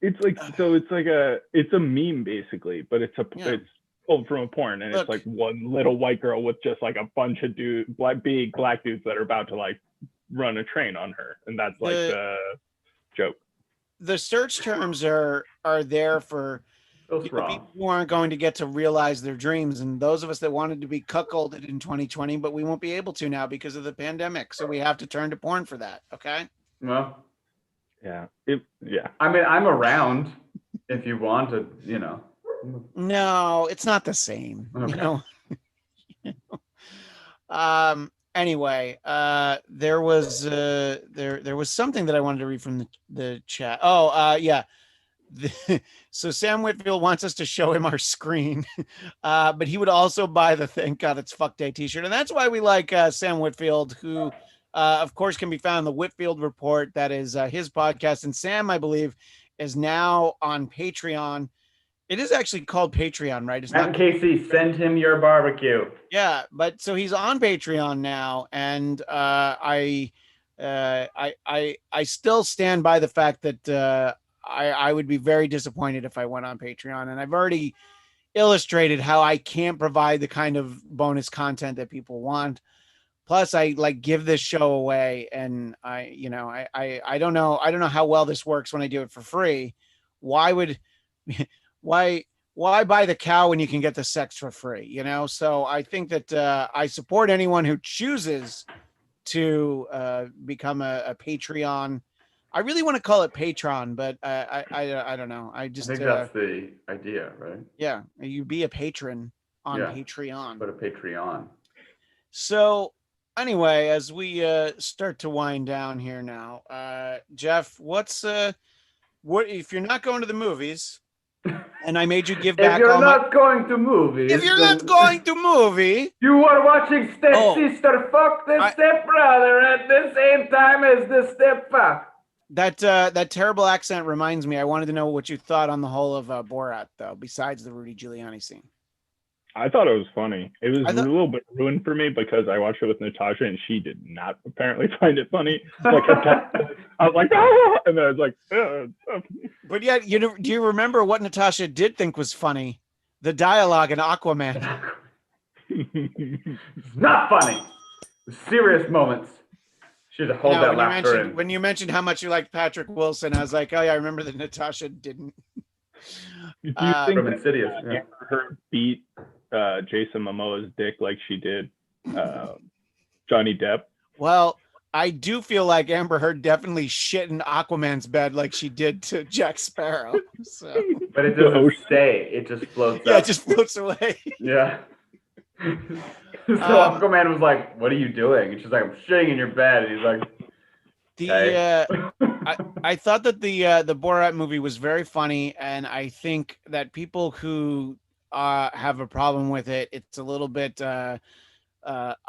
It's like it's a meme basically, but it's pulled from a porn, and it's like one little white girl with just like a bunch of big black dudes that are about to like run a train on her, and that's like the joke. The search terms are there for people who aren't going to get to realize their dreams, and those of us that wanted to be cuckolded in 2020, but we won't be able to now because of the pandemic. So we have to turn to porn for that. Okay. Well, yeah. I mean, I'm around if you want to, No, it's not the same. Okay. Anyway, there was something that I wanted to read from the chat. Yeah. So Sam Whitfield wants us to show him our screen, but he would also buy the Thank God It's Fuck Day t-shirt. And that's why we like Sam Whitfield, who, of course, can be found in the Whitfield Report. That is his podcast. And Sam, I believe, is now on Patreon. It is actually called Patreon, right? It's not Casey, send him your barbecue. Yeah, but so he's on Patreon now, and I still stand by the fact that I would be very disappointed if I went on Patreon, and I've already illustrated how I can't provide the kind of bonus content that people want. Plus, I like give this show away, and I don't know how well this works when I do it for free. Why buy the cow when you can get the sex for free? So I think that I support anyone who chooses to become a Patreon. I really want to call it Patreon, but I don't know. I just think that's the idea, right? Yeah, you be a patron on Yeah. Patreon. Put a Patreon. So anyway, as we start to wind down here now, Jeff, what if you're not going to the movies? And I made you give back If you're all not going to movies, If you're not going to movie, you are watching stepsister fuck the stepbrother at the same time as the stepfuck. That terrible accent reminds me. I wanted to know what you thought on the whole of Borat, though. Besides the Rudy Giuliani scene, I thought it was funny. It was a little bit ruined for me because I watched it with Natasha and she did not apparently find it funny. Like I was like, ah! And then I was like, But yet, do you remember what Natasha did think was funny? The dialogue in Aquaman. Not funny. Serious moments. She should hold that laughter in. When you mentioned how much you liked Patrick Wilson, I was like, oh yeah, I remember that Natasha didn't. Do you think from Insidious, her beat Jason Momoa's dick like she did Johnny Depp? Well, I do feel like Amber Heard definitely shit in Aquaman's bed like she did to Jack Sparrow. So. But it doesn't stay. It just floats up. Yeah, it just floats away. Yeah. So Aquaman was like, what are you doing? And she's like, I'm shitting in your bed. And he's like, I thought that the Borat movie was very funny, and I think that people who have a problem with it, it's a little bit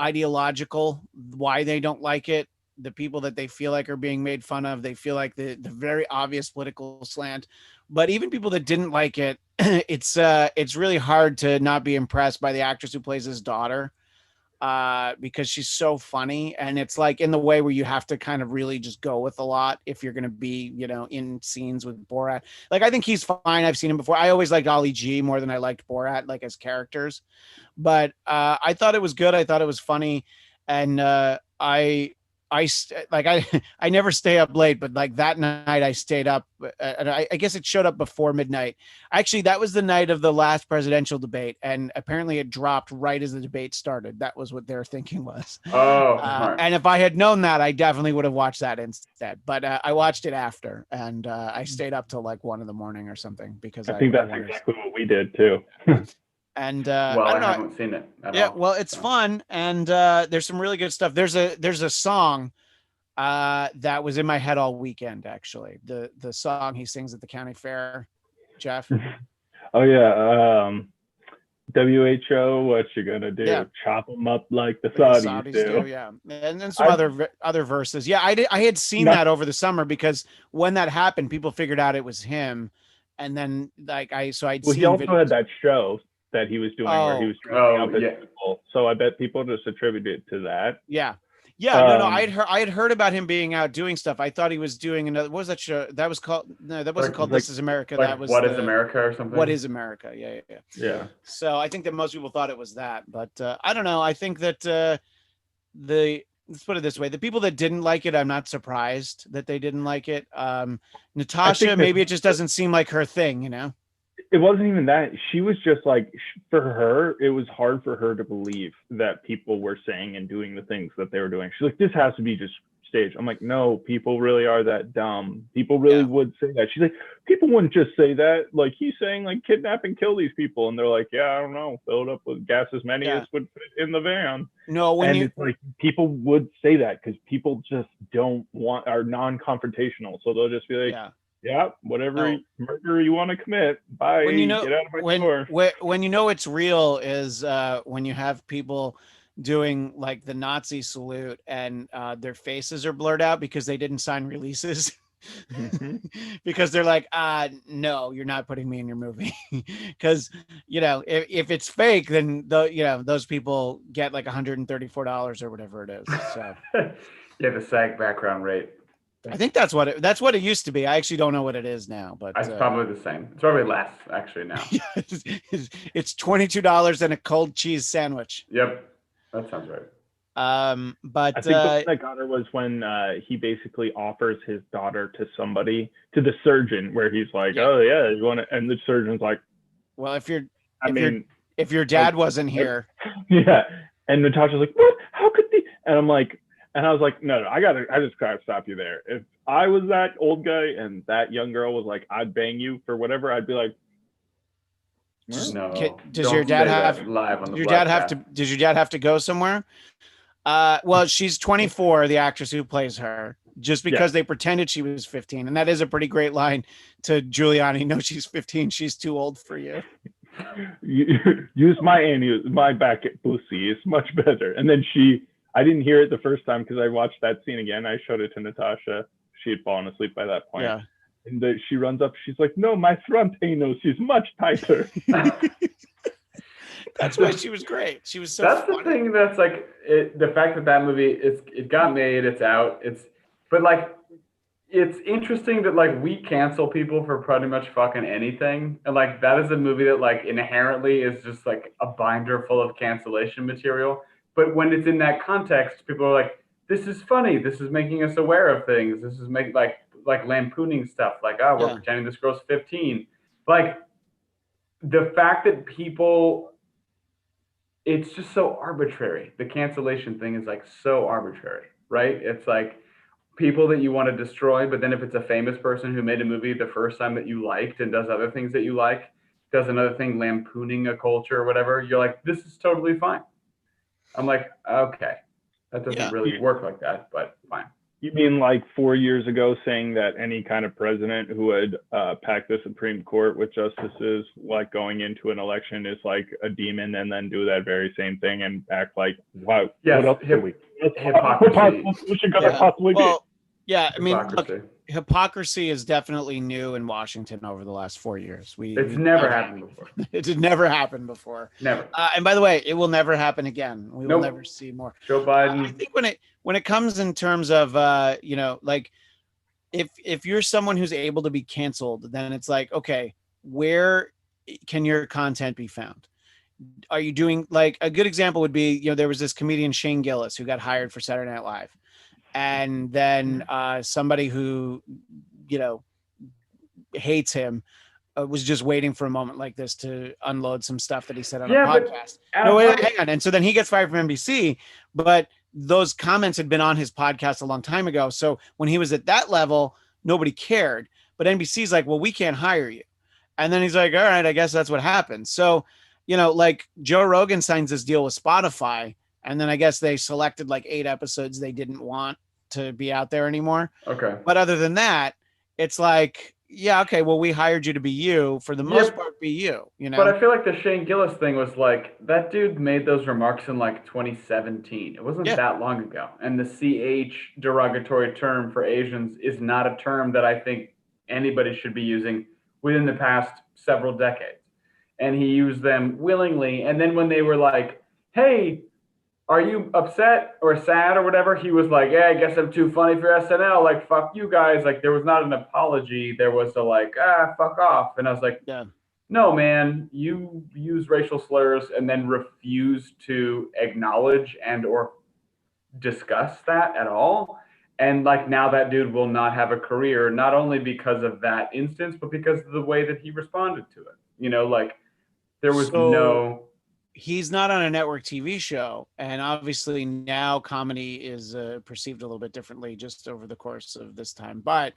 ideological why they don't like it. The people that they feel like are being made fun of, they feel like the very obvious political slant. But even people that didn't like it, it's really hard to not be impressed by the actress who plays his daughter, because she's so funny, and it's like in the way where you have to kind of really just go with a lot if you're going to be, in scenes with Borat. Like, I think he's fine. I've seen him before. I always liked Ali G more than I liked Borat, like as characters, but I thought it was good. I thought it was funny, and I never stay up late, but like that night I stayed up, and I guess it showed up before midnight. Actually, that was the night of the last presidential debate, and apparently it dropped right as the debate started. That was what their thinking was. And if I had known that, I definitely would have watched that instead. But I watched it after, and I stayed up till like 1 a.m. or something because I think that's exactly what we did too. And I haven't seen it at all. Well, it's fun, and there's some really good stuff. There's a song that was in my head all weekend, actually. The song he sings at the county fair, Jeff. Oh yeah, WHO, what you gonna do? Yeah. Chop them up like the Saudis do. Yeah, and then some other verses. Yeah, I had seen that over the summer because when that happened, people figured out it was him, and then I'd seen. He also had that show that he was doing where he was dressing up as people. So I bet people just attribute it to that. Yeah. No, I had heard about him being out doing stuff. I thought he was doing another. What was that show? That was called. No, that wasn't called This Is America. That was What Is America or something. What Is America? Yeah. So I think that most people thought it was that, but I don't know. I think that let's put it this way: the people that didn't like it, I'm not surprised that they didn't like it. Natasha, maybe it just doesn't seem like her thing, It wasn't even that. She was just like, for her, it was hard for her to believe that people were saying and doing the things that they were doing. She's like, this has to be just staged. I'm like, no, people really are that dumb. People really would say that. She's like, people wouldn't just say that. Like, he's saying, like, kidnap and kill these people. And they're like, yeah, I don't know. Fill it up with gas as many as would fit in the van. No, it's like, people would say that because people just are non-confrontational. So they'll just be like, yeah, whatever murder you want to commit. Bye. Get out of my store. When you know it's real is when you have people doing like the Nazi salute and their faces are blurred out because they didn't sign releases. Because they're like, no, you're not putting me in your movie. Because if it's fake, then those people get like $134 or whatever it is. So the SAG background rate. I think that's what it used to be. I actually don't know what it is now, but it's probably the same. It's probably less actually now. It's $22 and a cold cheese sandwich. Yep, that sounds right. But I think the one that got her was when he basically offers his daughter to the surgeon, where he's like, "Oh yeah, you want to?" And the surgeon's like, "Well, if your dad wasn't here." Yeah, and Natasha's like, "What? How could they?" And I'm like. And I was like, no, I just gotta stop you there. If I was that old guy and that young girl was like, I'd bang you for whatever, I'd be like, no, does your don't dad say have that live on did the your dad have to Bladtcast. does your dad have to go somewhere? Well, she's 24, the actress who plays her, just because they pretended she was 15. And that is a pretty great line to Giuliani. No, she's 15. She's too old for you. Use my back pussy. It's much better. And then I didn't hear it the first time because I watched that scene again. I showed it to Natasha. She had fallen asleep by that point. Yeah. And she runs up. She's like, no, my front anus is much tighter. That's why she was great. She was so That's funny. the thing that's like the fact that movie it got made, it's out, but like it's interesting that like we cancel people for pretty much fucking anything, and like that is a movie that like inherently is just like a binder full of cancellation material. But when it's in that context, people are like, "This is funny. This is making us aware of things. This is making like lampooning stuff. Like, oh, we're pretending this girl's 15." Like the fact that people, it's just so arbitrary. The cancellation thing is like so arbitrary, right? It's like people that you want to destroy, but then if it's a famous person who made a movie the first time that you liked and does other things that you like, does another thing lampooning a culture or whatever, you're like, this is totally fine. I'm like, okay, that doesn't really work like that, but fine. You mean like 4 years ago saying that any kind of president who would pack the Supreme Court with justices like going into an election is like a demon, and then do that very same thing and act like, wow, yes, what else do we? Hypocrisy. What should possibly be? Yeah, I mean, look, hypocrisy is definitely new in Washington over the last 4 years. It's never happened before. It did never happen before. Never. And by the way, it will never happen again. We will never see more. Joe Biden. I think when it comes in terms of like if you're someone who's able to be canceled, then it's like, okay, where can your content be found? Are you doing, like, a good example would be, there was this comedian Shane Gillis who got hired for Saturday Night Live. And then somebody who, hates him was just waiting for a moment like this to unload some stuff that he said on a podcast. No, wait, hang on. And so then he gets fired from NBC, but those comments had been on his podcast a long time ago. So when he was at that level, nobody cared. But NBC's like, well, we can't hire you. And then he's like, all right, I guess that's what happened. So, like Joe Rogan signs this deal with Spotify. And then I guess they selected like 8 episodes they didn't want to be out there anymore. Okay. But other than that, it's like, yeah, okay, well, we hired you to be you. For the most part, be you, But I feel like the Shane Gillis thing was like, that dude made those remarks in like 2017. It wasn't that long ago. And the CH derogatory term for Asians is not a term that I think anybody should be using within the past several decades. And he used them willingly. And then when they were like, hey, are you upset or sad or whatever? He was like, yeah, I guess I'm too funny for SNL. Like, fuck you guys. Like, there was not an apology. There was a like, fuck off. And I was like, no, man, you use racial slurs and then refuse to acknowledge and or discuss that at all. And like, now that dude will not have a career, not only because of that instance, but because of the way that he responded to it. Like there was he's not on a network TV show. And obviously now comedy is perceived a little bit differently just over the course of this time. But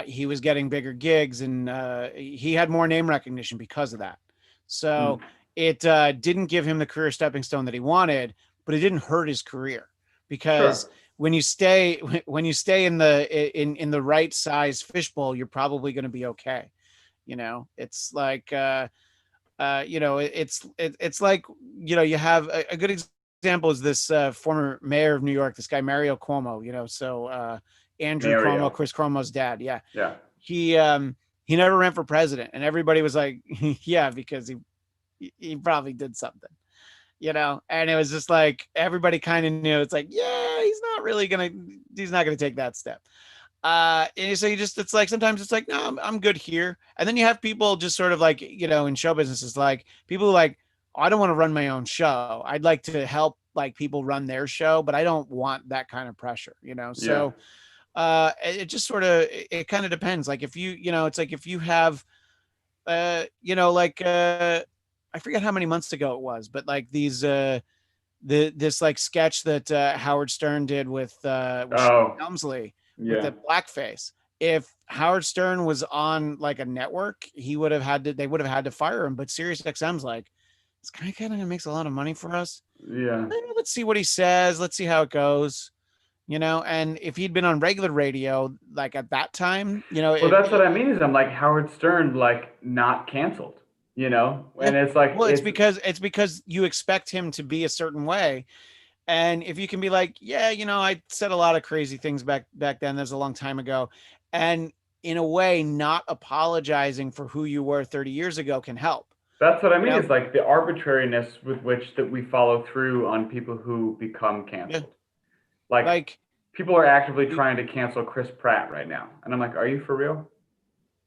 he was getting bigger gigs and he had more name recognition because of that. So it didn't give him the career stepping stone that he wanted, but it didn't hurt his career because when you stay in the right size fishbowl, you're probably going to be okay. It's like, it's like, you have a good example is this former mayor of New York, this guy, Mario Cuomo, so Andrew Cuomo, Chris Cuomo's dad. Yeah. Yeah. He never ran for president and everybody was like, yeah, because he probably did something, and it was just like, everybody kind of knew it's like, yeah, he's not going to take that step. And so it's like, sometimes it's like, no, I'm good here. And then you have people just sort of like, in show business, it's like people like, oh, I don't want to run my own show. I'd like to help like people run their show, but I don't want that kind of pressure, So it just sort of, it kind of depends. Like if it's like, if you have, I forget how many months ago it was, but like these this like sketch that Howard Stern did with Oh, Helmsley with yeah. the blackface. If Howard Stern was on like a network, they would have had to fire him. But SiriusXM's like, this guy kind of makes a lot of money for us. Yeah. Let's see what he says. Let's see how it goes. And if he'd been on regular radio, like at that time, Well, that's what I mean is I'm like Howard Stern, like not canceled, yeah. and it's like Well, it's because you expect him to be a certain way. And if you can be like, yeah, I said a lot of crazy things back then. That's a long time ago. And in a way, not apologizing for who you were 30 years ago can help. that's what I mean. Is like the arbitrariness with which that we follow through on people who become canceled. Yeah. Like people are actively trying to cancel Chris Pratt right now, and I'm like, are you for real?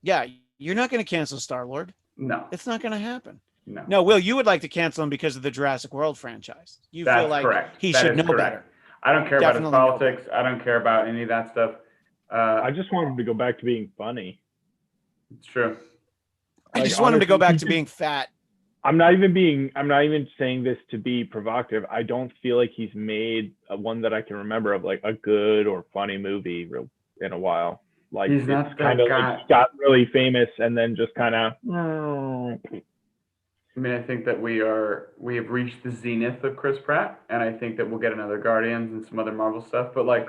Yeah, you're not going to cancel Star-Lord. No, it's not going to happen. No, Will, you would like to cancel him because of the Jurassic World franchise. You That's feel like correct. he That should is know correct. better. I don't care Definitely about his politics. I don't care about any of that stuff. I just want him to go back to being funny. It's true. I just want him to go back to being fat. I'm not even saying this to be provocative. I don't feel like he's made one that I can remember of like a good or funny movie in a while. Like he's not kind of like got really famous and then just kind of. I mean, I think that we have reached the zenith of Chris Pratt, and I think that we'll get another Guardians and some other Marvel stuff. But like,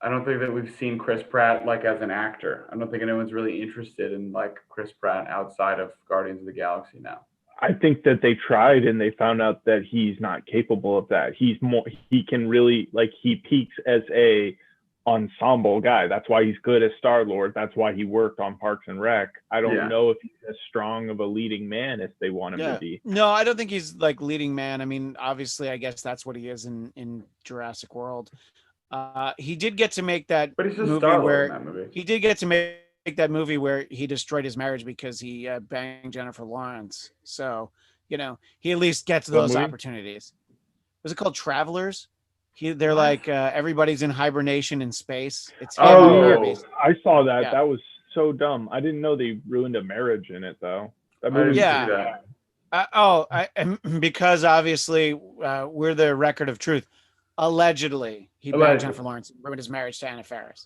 I don't think that we've seen Chris Pratt like as an actor. I don't think anyone's really interested in like Chris Pratt outside of Guardians of the Galaxy now. I think that they tried and they found out that he's not capable of that. He can really like he peaks as a ensemble guy. That's why he's good as Star-Lord. That's why he worked on Parks and Rec. I don't know if he's as strong of a leading man as they want him to be. No, I don't think he's like leading man. I mean, obviously, I guess that's what he is in Jurassic World. He did get to make that movie where he did get to make that movie where he destroyed his marriage because he banged Jennifer Lawrence. So, he at least gets those opportunities. Was it called Travelers? They're like everybody's in hibernation in space. It's I saw that. Yeah. That was so dumb. I didn't know they ruined a marriage in it though. That movie because obviously we're the record of truth. Allegedly, he banged Jennifer Lawrence and ruined his marriage to Anna Faris.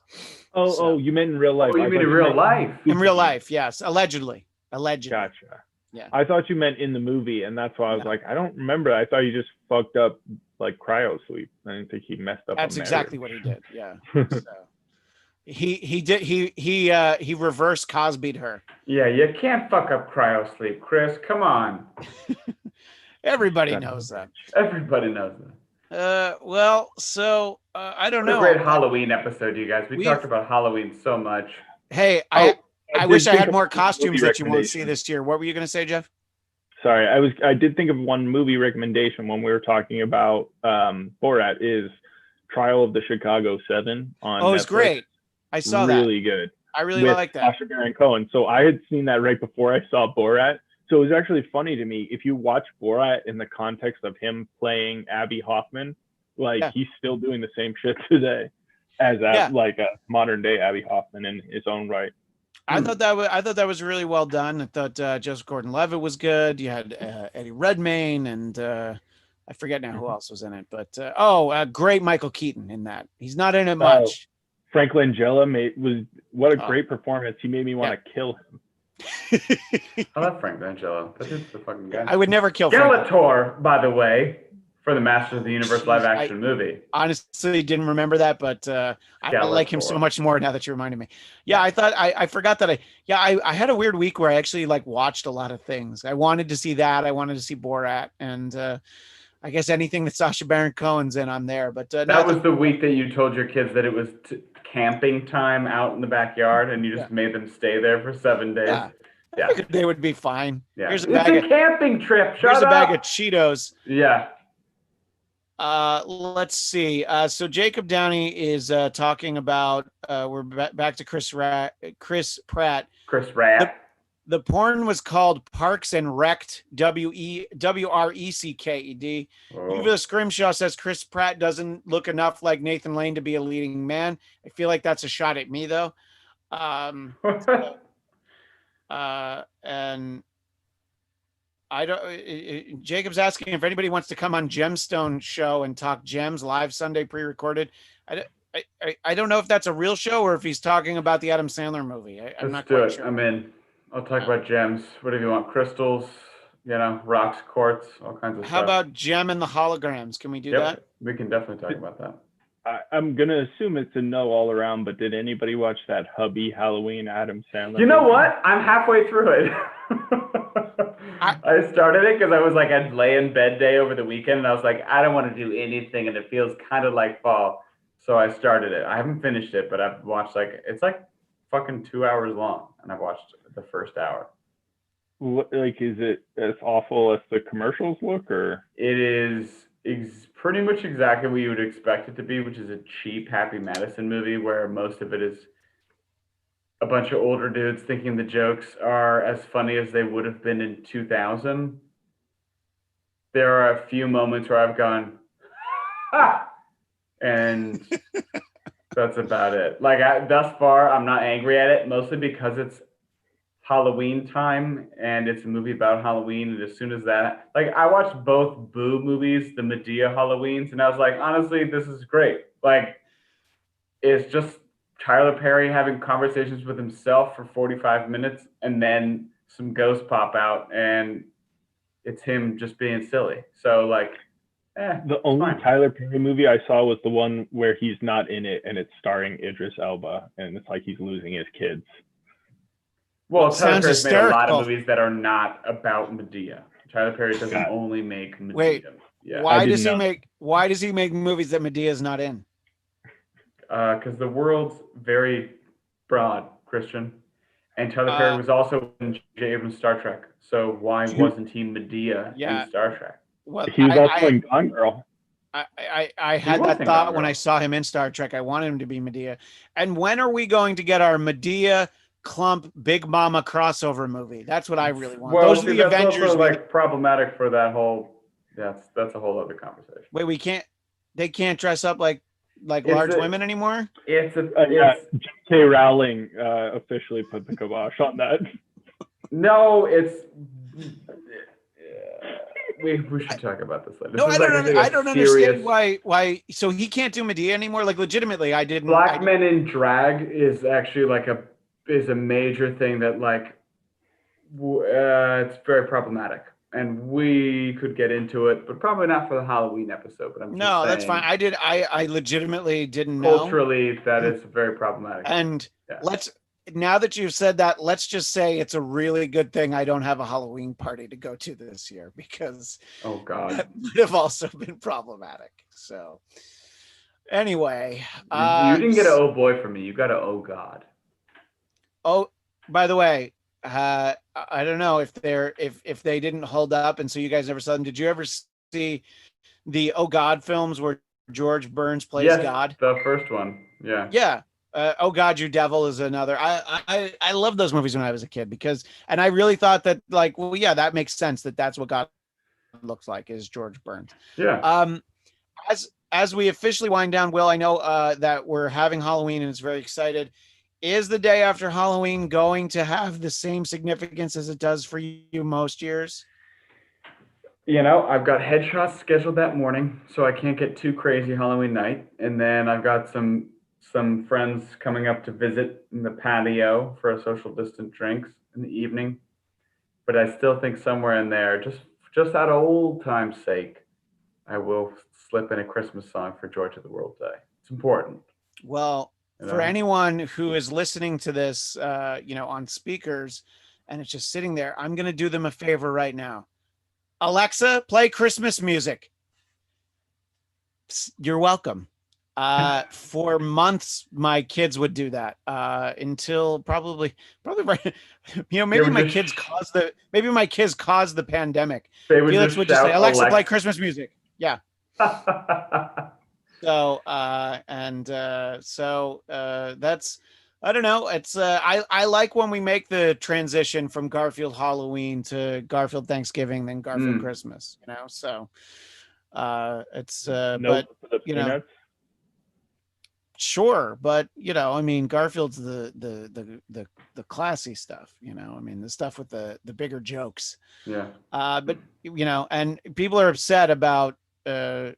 Oh, you meant in real life? Oh, you mean in real life? In real life, yes. Allegedly. Gotcha. Yeah. I thought you meant in the movie, and that's why I was like, I don't remember. I thought you just fucked up like cryo sleep. I didn't think he messed up. That's exactly what he did. Yeah. So, he reverse Cosby'd her. Yeah, you can't fuck up cryo sleep, Chris. Come on. Everybody knows that. Everybody knows that. Well, so I don't know. What a great Halloween episode, you guys. We talked about Halloween so much. Hey, I wish I had more costumes that you want to see this year. What were you going to say, Jeff? Sorry, I did think of one movie recommendation when we were talking about Borat is Trial of the Chicago 7 on Netflix. It's great. I saw that. Really good. I really like that. Sacha Baron Cohen. So I had seen that right before I saw Borat. So it was actually funny to me. If you watch Borat in the context of him playing Abby Hoffman, he's still doing the same shit today as like a modern day Abby Hoffman in his own right. I thought that was really well done. I thought Joseph Gordon-Levitt was good. You had Eddie Redmayne and I forget now who else was in it, but great Michael Keaton in that. He's not in it much. Frank Langella what a great performance. He made me want to kill him. I love Frank Langella. That is the fucking guy. I would never kill Skeletor, by the way, for the Masters of the Universe live action movie. Honestly, didn't remember that, but I like him so much more now that you reminded me. Yeah, I thought I forgot that I had a weird week where I actually watched a lot of things. I wanted to see that. I wanted to see Borat, and I guess anything that Sacha Baron Cohen's in, I'm there. But that was the week that you told your kids that it was camping time out in the backyard, and you just made them stay there for 7 days. Yeah, I figured they would be fine. Yeah, here's a camping trip. Here's a bag of Cheetos. Yeah. Let's see. So Jacob Downey is talking about. We're back to Chris Pratt. Chris Pratt. The porn was called Parks and Wrecked. WRECKED. Uva Scrimshaw says Chris Pratt doesn't look enough like Nathan Lane to be a leading man. I feel like that's a shot at me though. And I don't. Jacob's asking if anybody wants to come on Gemstone show and talk gems live Sunday pre-recorded. I don't know if that's a real show or if he's talking about the Adam Sandler movie. I'm Let's not do quite it. sure. I'm in. I'll talk about gems. Whatever you want. Crystals, rocks, quartz, all kinds of How stuff. about Gem and the holograms? Can we do that? We can definitely talk about that. I'm gonna assume it's a no all around, but did anybody watch that Hubby Halloween Adam Sandler? You know what? I'm halfway through it. I started it because I was like, I'd lay in bed day over the weekend, and I was like, I don't want to do anything, and it feels kind of like fall. So I started it. I haven't finished it, but I've watched it's like fucking 2 hours long, and I've watched the first hour. Like, is it as awful as the commercials look, or? It is pretty much exactly what you would expect it to be, which is a cheap Happy Madison movie where most of it is a bunch of older dudes thinking the jokes are as funny as they would have been in 2000. There are a few moments where I've gone, ha! And that's about it. Like, thus far, I'm not angry at it, mostly because it's Halloween time and it's a movie about Halloween. And as soon as that, like, I watched both Boo movies, the Medea Halloweens, and I was like, honestly, this is great. Like, it's just Tyler Perry having conversations with himself for 45 minutes and then some ghosts pop out and it's him just being silly. So, like, the only Tyler Perry movie I saw was the one where he's not in it and it's starring Idris Elba and it's like he's losing his kids. Well, Tyler Perry's made a lot of movies that are not about Medea. Tyler Perry doesn't only make Medea. Wait, why does he make movies that Medea's not in? Because the world's very broad, Christian. And Tyler Perry was also in J. Abrams' Star Trek. So why wasn't he Medea in Star Trek? Well, he was also in Gone Girl. I had that thought when I saw him in Star Trek. I wanted him to be Medea. And when are we going to get our Medea Clump Big Mama crossover movie? That's what I really want. Well, those are the Avengers. Also, like, problematic for that whole. That's a whole other conversation. Wait, they can't dress up like large women anymore? It's J.K. Rowling officially put the kibosh on that. No, it's. We should talk about this later. No, I don't understand why. So he can't do Medea anymore. Like, legitimately, I didn't. Black men in drag is actually like a major thing that, like, it's very problematic, and we could get into it, but probably not for the Halloween episode. But that's fine. I legitimately didn't know. Culturally, that is very problematic. And now that you've said that, let's just say it's a really good thing I don't have a Halloween party to go to this year, because oh god, that would have also been problematic. So anyway, you didn't get an oh boy from me. You got an oh god. Oh, by the way, I don't know if they didn't hold up, and so you guys never saw them. Did you ever see the Oh God films where George Burns plays God? The first one. Yeah. Yeah. Oh God, You Devil is another. I loved those movies when I was a kid and I really thought that, like, well, yeah, that makes sense that's what God looks like, is George Burns. Yeah. As we officially wind down, Will, I know that we're having Halloween and it's very excited. Is the day after Halloween going to have the same significance as it does for you most years? I've got headshots scheduled that morning, so I can't get too crazy Halloween night. And then I've got some friends coming up to visit in the patio for a social distance drinks in the evening. But I still think somewhere in there, just out of old time's sake, I will slip in a Christmas song for Joy to the World Day. It's important. Well, for anyone who is listening to this, on speakers, and it's just sitting there, I'm going to do them a favor right now. Alexa, play Christmas music. You're welcome. For months, my kids would do that until probably right. Maybe my kids caused the pandemic. Felix would just say, Alexa, play Christmas music. Yeah. So that's, I don't know. It's I like when we make the transition from Garfield Halloween to Garfield Thanksgiving, then Garfield Christmas. So it's but peanuts. sure, but I mean, Garfield's the classy stuff. I mean, the stuff with the bigger jokes. Yeah. But and people are upset about the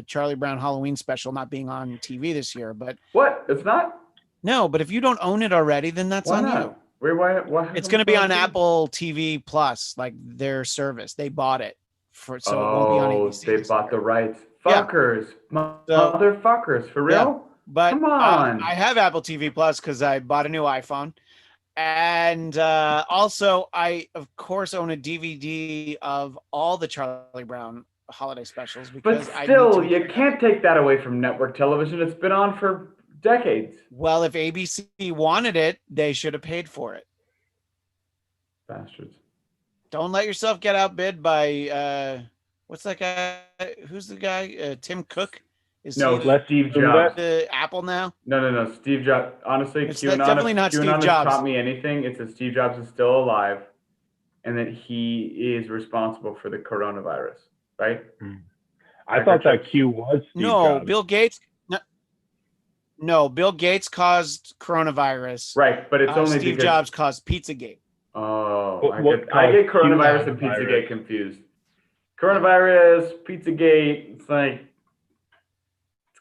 Charlie Brown Halloween special not being on TV this year. But What? It's not? no, but if you don't own it already, then that's Why on not? you. Wait, why It's going to be on Apple TV Plus, like their service. They bought it so it won't be on ABC. They bought the rights. Yeah. Fuckers. Motherfuckers. For real? Yeah, but Come on. I have Apple TV Plus because I bought a new iPhone. And also, I, of course, own a DVD of all the Charlie Brown holiday specials. Because but still, you can't take that away from network television. It's been on for decades. Well, if ABC wanted it, they should have paid for it. Bastards. Don't let yourself get outbid by, what's that guy? Who's the guy? Tim Cook? Steve Jobs. The Apple now? No. Steve Jobs. Honestly, it's definitely not Steve Jobs. Taught me anything. It's that Steve Jobs is still alive, and that he is responsible for the coronavirus. Right? I thought that Q was Steve Jobs. Bill Gates. No, Bill Gates caused coronavirus. Right, but it's only Steve Jobs caused Pizzagate. Oh, I get coronavirus and Pizzagate confused. Coronavirus, Pizzagate. It's like.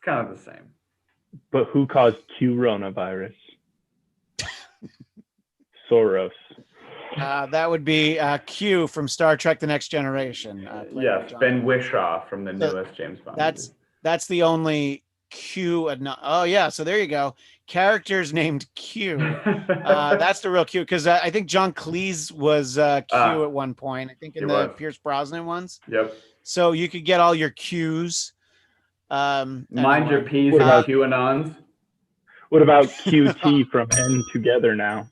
Kind of the same. But who caused coronavirus? Soros. That would be Q from Star Trek: The Next Generation. Yes, Ben Whishaw from the newest James Bond. That's the only Q. Oh yeah, so there you go. Characters named Q. That's the real Q, because I think John Cleese was Q at one point. I think in the Pierce Brosnan ones. Yep. So you could get all your Qs. Mind your P's and QAnons. What about QT from N Together Now?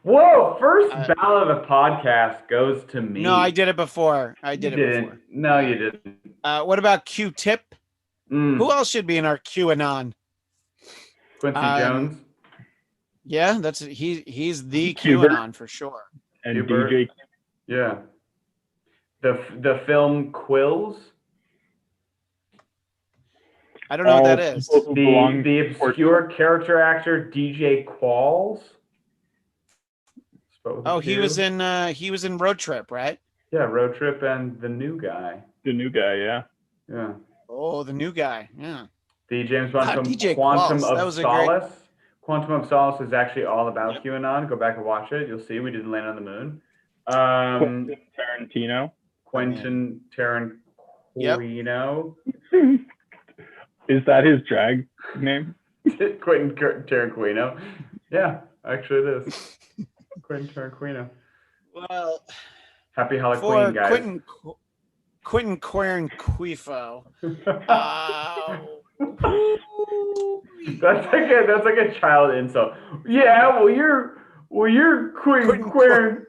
Whoa! First ballot of the podcast goes to me. No, I did it before. Before. No, you didn't. What about Q-Tip? Who else should be in our QAnon? Quincy Jones. Yeah, he's the QAnon for sure. And DJ. Yeah. The film Quills. I don't know what that is. The obscure character actor DJ Qualls. He was in Road Trip, right? Yeah, Road Trip and The New Guy. The New Guy, yeah. Yeah. Oh, The New Guy, yeah. The James Bond film DJ Quantum Qualls. of Solace. Quantum of Solace is actually all about QAnon. Go back and watch it. You'll see we didn't land on the moon. Quentin Tarantino. Yep. Is that his drag name? Quentin Tarantino. Yeah, actually it is. Quentin Tarantino. Well, happy Halloween, guys. Quentin Quaranquifo. That's like a child insult. Yeah, well you're Quentin Quaranquifo.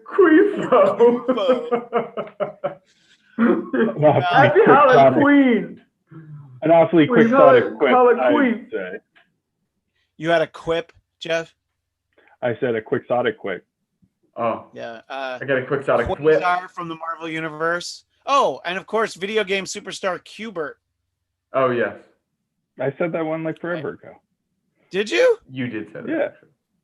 Happy Halloween. An awfully quixotic quip. You had a quip, Jeff? I said a quixotic quip. Oh. Yeah. I got a quixotic quip. Quasar from the Marvel Universe. Oh, and of course, video game superstar Qbert. Oh, yes. I said that one like forever ago. Did you? You did say that. Yeah.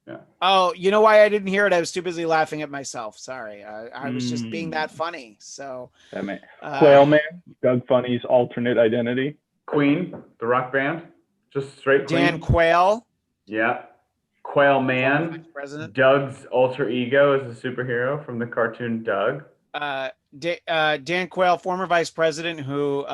Yeah. Oh, you know why I didn't hear it? I was too busy laughing at myself. Sorry. I was just being that funny. So. Quail Man, Doug Funny's alternate identity. Queen, the rock band, just straight Queen. Dan Quayle. Yeah. Quail Man, Doug's alter ego as a superhero from the cartoon Doug. Dan Quayle, former vice president, who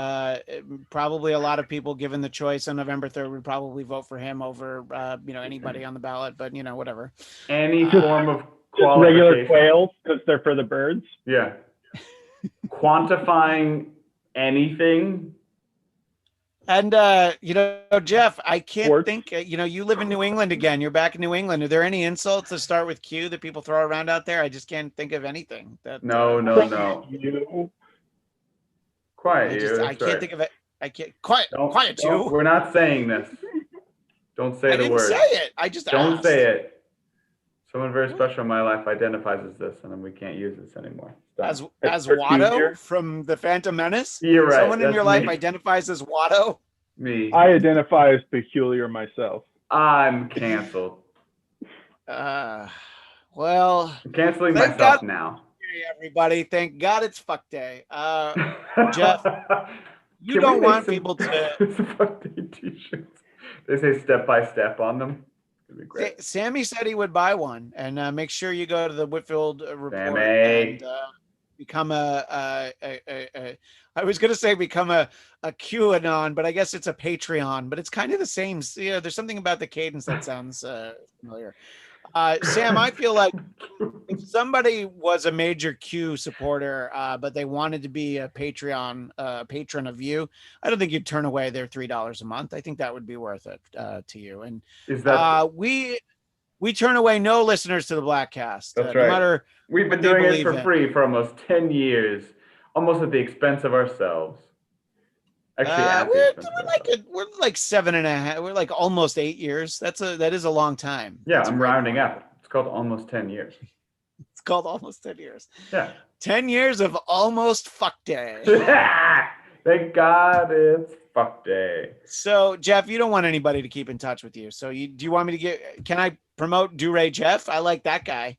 probably a lot of people, given the choice on November 3rd, would probably vote for him over anybody on the ballot. But whatever. Any form of regular quails because they're for the birds. Yeah. Quantifying anything. And, Jeff, I can't think, you live in New England again. You're back in New England. Are there any insults that start with Q that people throw around out there? I just can't think of anything. No. Quiet you. I can't think of it. I can't. Quiet you. We're not saying this. Don't say the word. I didn't say it. I just Don't asked. say it. Someone very special in my life identifies as this, and then we can't use this anymore. As Watto from the Phantom Menace? You're right. Someone in your life identifies as Watto? Me. I identify as peculiar myself. I'm canceled. Well, I'm canceling thank myself God, now. everybody. Thank God it's fuck day. Jeff, you Can we don't make want some, people to. some fuck day t-shirts? They say step by step on them. It'd be great. Sammy said he would buy one, and make sure you go to the Whitfield report Sammy. and become I was gonna say become a QAnon, but I guess it's a Patreon. But it's kind of the same. Yeah, there's something about the cadence that sounds familiar. Sam, I feel like if somebody was a major Q supporter, but they wanted to be a Patreon patron of you, I don't think you'd turn away their $3 a month. I think that would be worth it to you. And Is that we turn away no listeners to the Bladtcast, that's no right. matter We've what been they doing it believe for in. free for almost 10 years, almost at the expense of ourselves. Actually, at the expense of ourselves. We're like 7.5. We're like almost 8 years. That is a long time. Yeah, That's I'm rounding up. It's called almost 10 years. It's called almost 10 years. Yeah. 10 years of almost fuck day. Thank God it's fuck day. So, Jeff, you don't want anybody to keep in touch with you. So, do you want me to can I promote Do-Ray Jeff? I like that guy.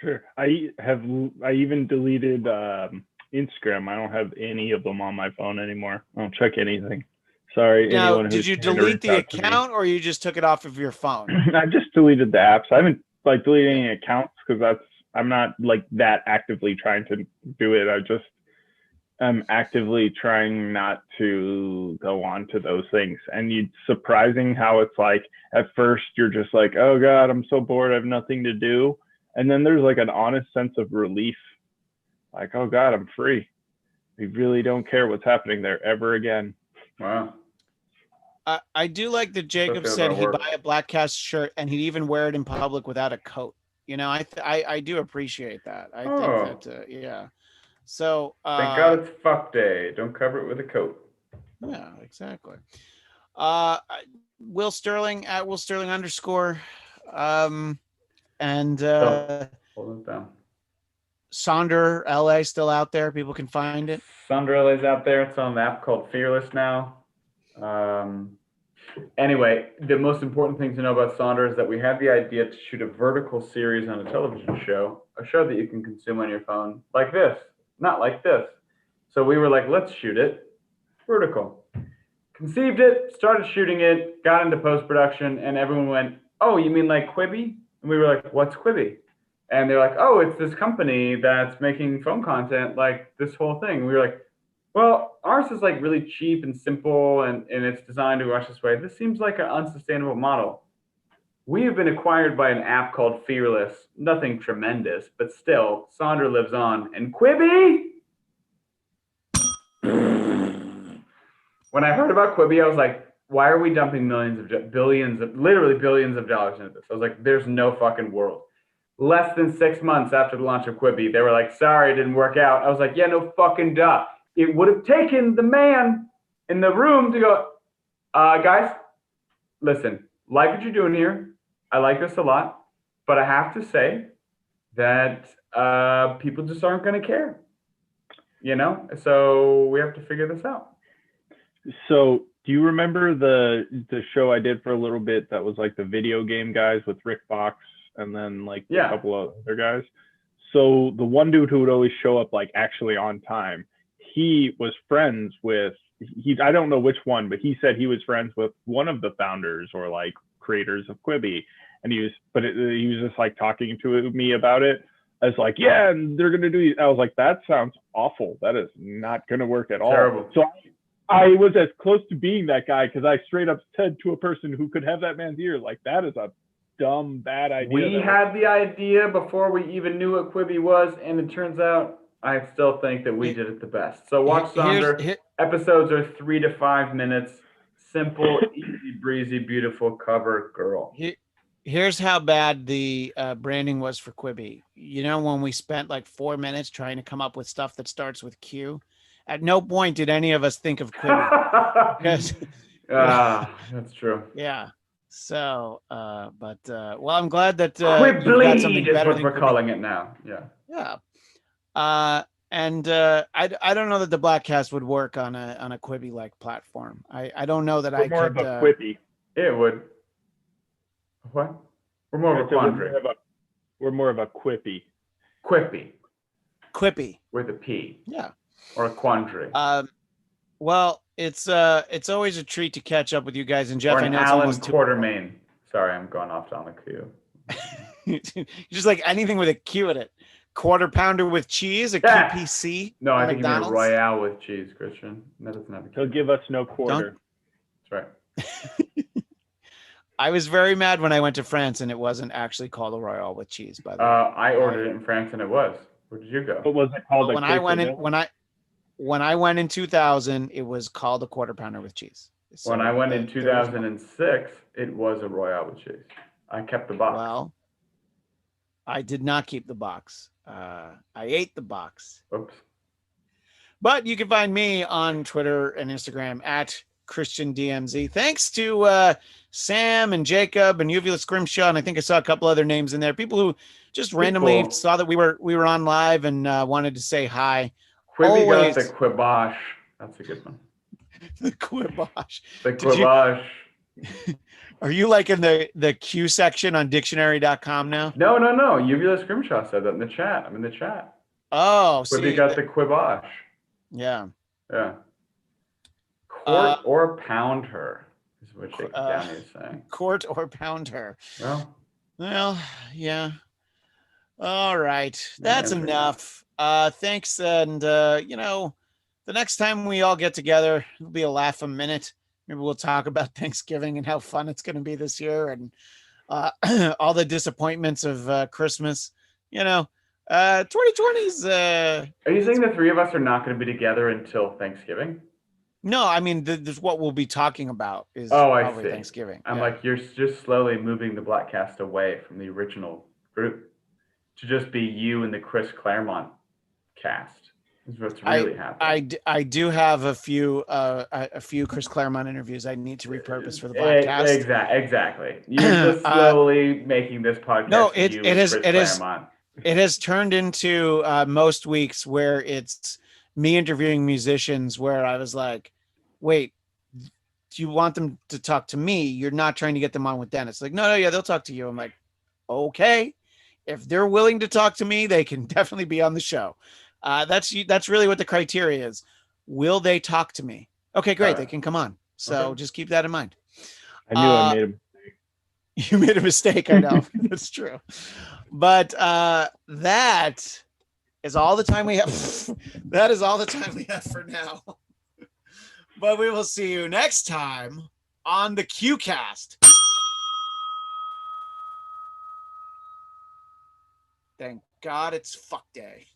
Sure. I even deleted Instagram. I don't have any of them on my phone anymore. I don't check anything. Sorry. Now, did you delete the account or you just took it off of your phone? I just deleted the apps. I haven't like deleted any accounts because I'm not like that actively trying to do it. I'm actively trying not to go on to those things. And it's surprising how it's like at first you're just like, oh God, I'm so bored. I have nothing to do. And then there's like an honest sense of relief. Like, oh God, I'm free. We really don't care what's happening there ever again. Wow. I do like that Jacob said he'd buy a Bladtcast shirt and he'd even wear it in public without a coat. You know, I do appreciate that. I think that, yeah. So thank God it's fuck day. Don't cover it with a coat. Yeah, exactly. Will Sterling at Will Sterling _. And hold it down. Sonder LA still out there. People can find it. Sonder LA's out there. It's on an app called Fearless now. Anyway, the most important thing to know about Sonder is that we had the idea to shoot a vertical series on a television show, a show that you can consume on your phone like this, not like this. So we were like, let's shoot it vertical. Conceived it, started shooting it, got into post-production, and everyone went, oh, you mean like Quibi? And we were like, what's Quibi? And they're like, oh, it's this company that's making phone content like this whole thing. We were like, well, ours is like really cheap and simple, and it's designed to watch this way. This seems like an unsustainable model. We have been acquired by an app called Fearless. Nothing tremendous, but still, Sonder lives on. And Quibi? When I heard about Quibi, I was like, why are we dumping literally billions of dollars into this? I was like, there's no fucking world. Less than 6 months after the launch of Quibi, they were like, sorry, it didn't work out. I was like, yeah, no fucking duh. It would have taken the man in the room to go, guys, listen, like what you're doing here. I like this a lot, but I have to say that people just aren't going to care, you know? So we have to figure this out. So do you remember the show I did for a little bit that was like the video game guys with Rick Fox and then like a couple of other guys? So the one dude who would always show up like actually on time, he was friends with, I don't know which one, but he said he was friends with one of the founders or like creators of Quibi. And he was just like talking to me about it. I was like, yeah, and they're going to do, I was like, that sounds awful. That is not going to work at all. Terrible. So I was as close to being that guy because I straight up said to a person who could have that man's ear, like, that is a dumb, bad idea. We had the idea before we even knew what Quibi was, and it turns out I still think that we did it the best. So watch Sonder. Episodes are 3 to 5 minutes. Simple, easy breezy, beautiful cover girl. Here's how bad the branding was for Quibi. You know, when we spent like 4 minutes trying to come up with stuff that starts with Q, at no point did any of us think of Quibi. Because, that's true. Yeah. So, well, I'm glad that Quibleed you've got something better is what we're Quibi. calling it now. Yeah. Yeah. And I don't know that the Bladtcast would work on a Quibi like platform. I don't know that We're I more could. of a quippy. It would. What? We're more of a quandary. We're more of a quippy. Quippy. Quippy With a P. Yeah. Or a quandary. Well, it's always a treat to catch up with you guys. And Jeff, or an I know it's Allen almost Quartermain. Sorry, I'm going off on the Q. just like anything with a Q in it. Quarter pounder with cheese, a QPC. No, I think McDonald's. you mean a Royale with cheese, Christian. That doesn't have a Q. He'll give us no quarter. That's right. I was very mad when I went to France and it wasn't actually called a Royale with cheese. By the way, I ordered it in France and it was. Where did you go? What was it called? When I went in 2000, it was called a quarter pounder with cheese. So when I went in 2006, it was a Royale with cheese. I kept the box. Well, I did not keep the box. I ate the box. Oops. But you can find me on Twitter and Instagram at ChristianDMZ. Thanks to Sam and Jacob and Uvula Scrimshaw, and I think I saw a couple other names in there. People who just randomly saw that we were on live and wanted to say hi. Quibi got the quibosh. That's a good one. The quibosh. The quibosh. Are you like in the Q section on dictionary.com now? No. Uvula Scrimshaw said that in the chat. I'm in the chat. Oh, Quibi got the quibosh. Yeah. Yeah. Court or pound her is what Jake Downey is saying. Court or pound her. Well, yeah. All right. That's enough. Thanks. And, the next time we all get together, it'll be a laugh a minute. Maybe we'll talk about Thanksgiving and how fun it's going to be this year and all the disappointments of Christmas. 2020's. Are you saying the three of us are not going to be together until Thanksgiving? No, I mean, this what we'll be talking about is probably Thanksgiving. I'm like, you're just slowly moving the Bladtcast away from the original group to just be you and the Chris Claremont cast. Is what's really happening. I do have a few Chris Claremont interviews I need to repurpose for the Bladtcast. Exactly. You're just slowly making this podcast. No, it has turned into most weeks where it's me interviewing musicians where I was like, wait, do you want them to talk to me? You're not trying to get them on with Dennis. Like, no, yeah, they'll talk to you. I'm like, okay, if they're willing to talk to me, they can definitely be on the show. That's really what the criteria is. Will they talk to me? Okay, great. They can come on. So just keep that in mind. I knew I made a mistake. You made a mistake. I know. That's true. But that is all the time we have. That is all the time we have for now. But we will see you next time on the QCast. Thank God it's fuck day.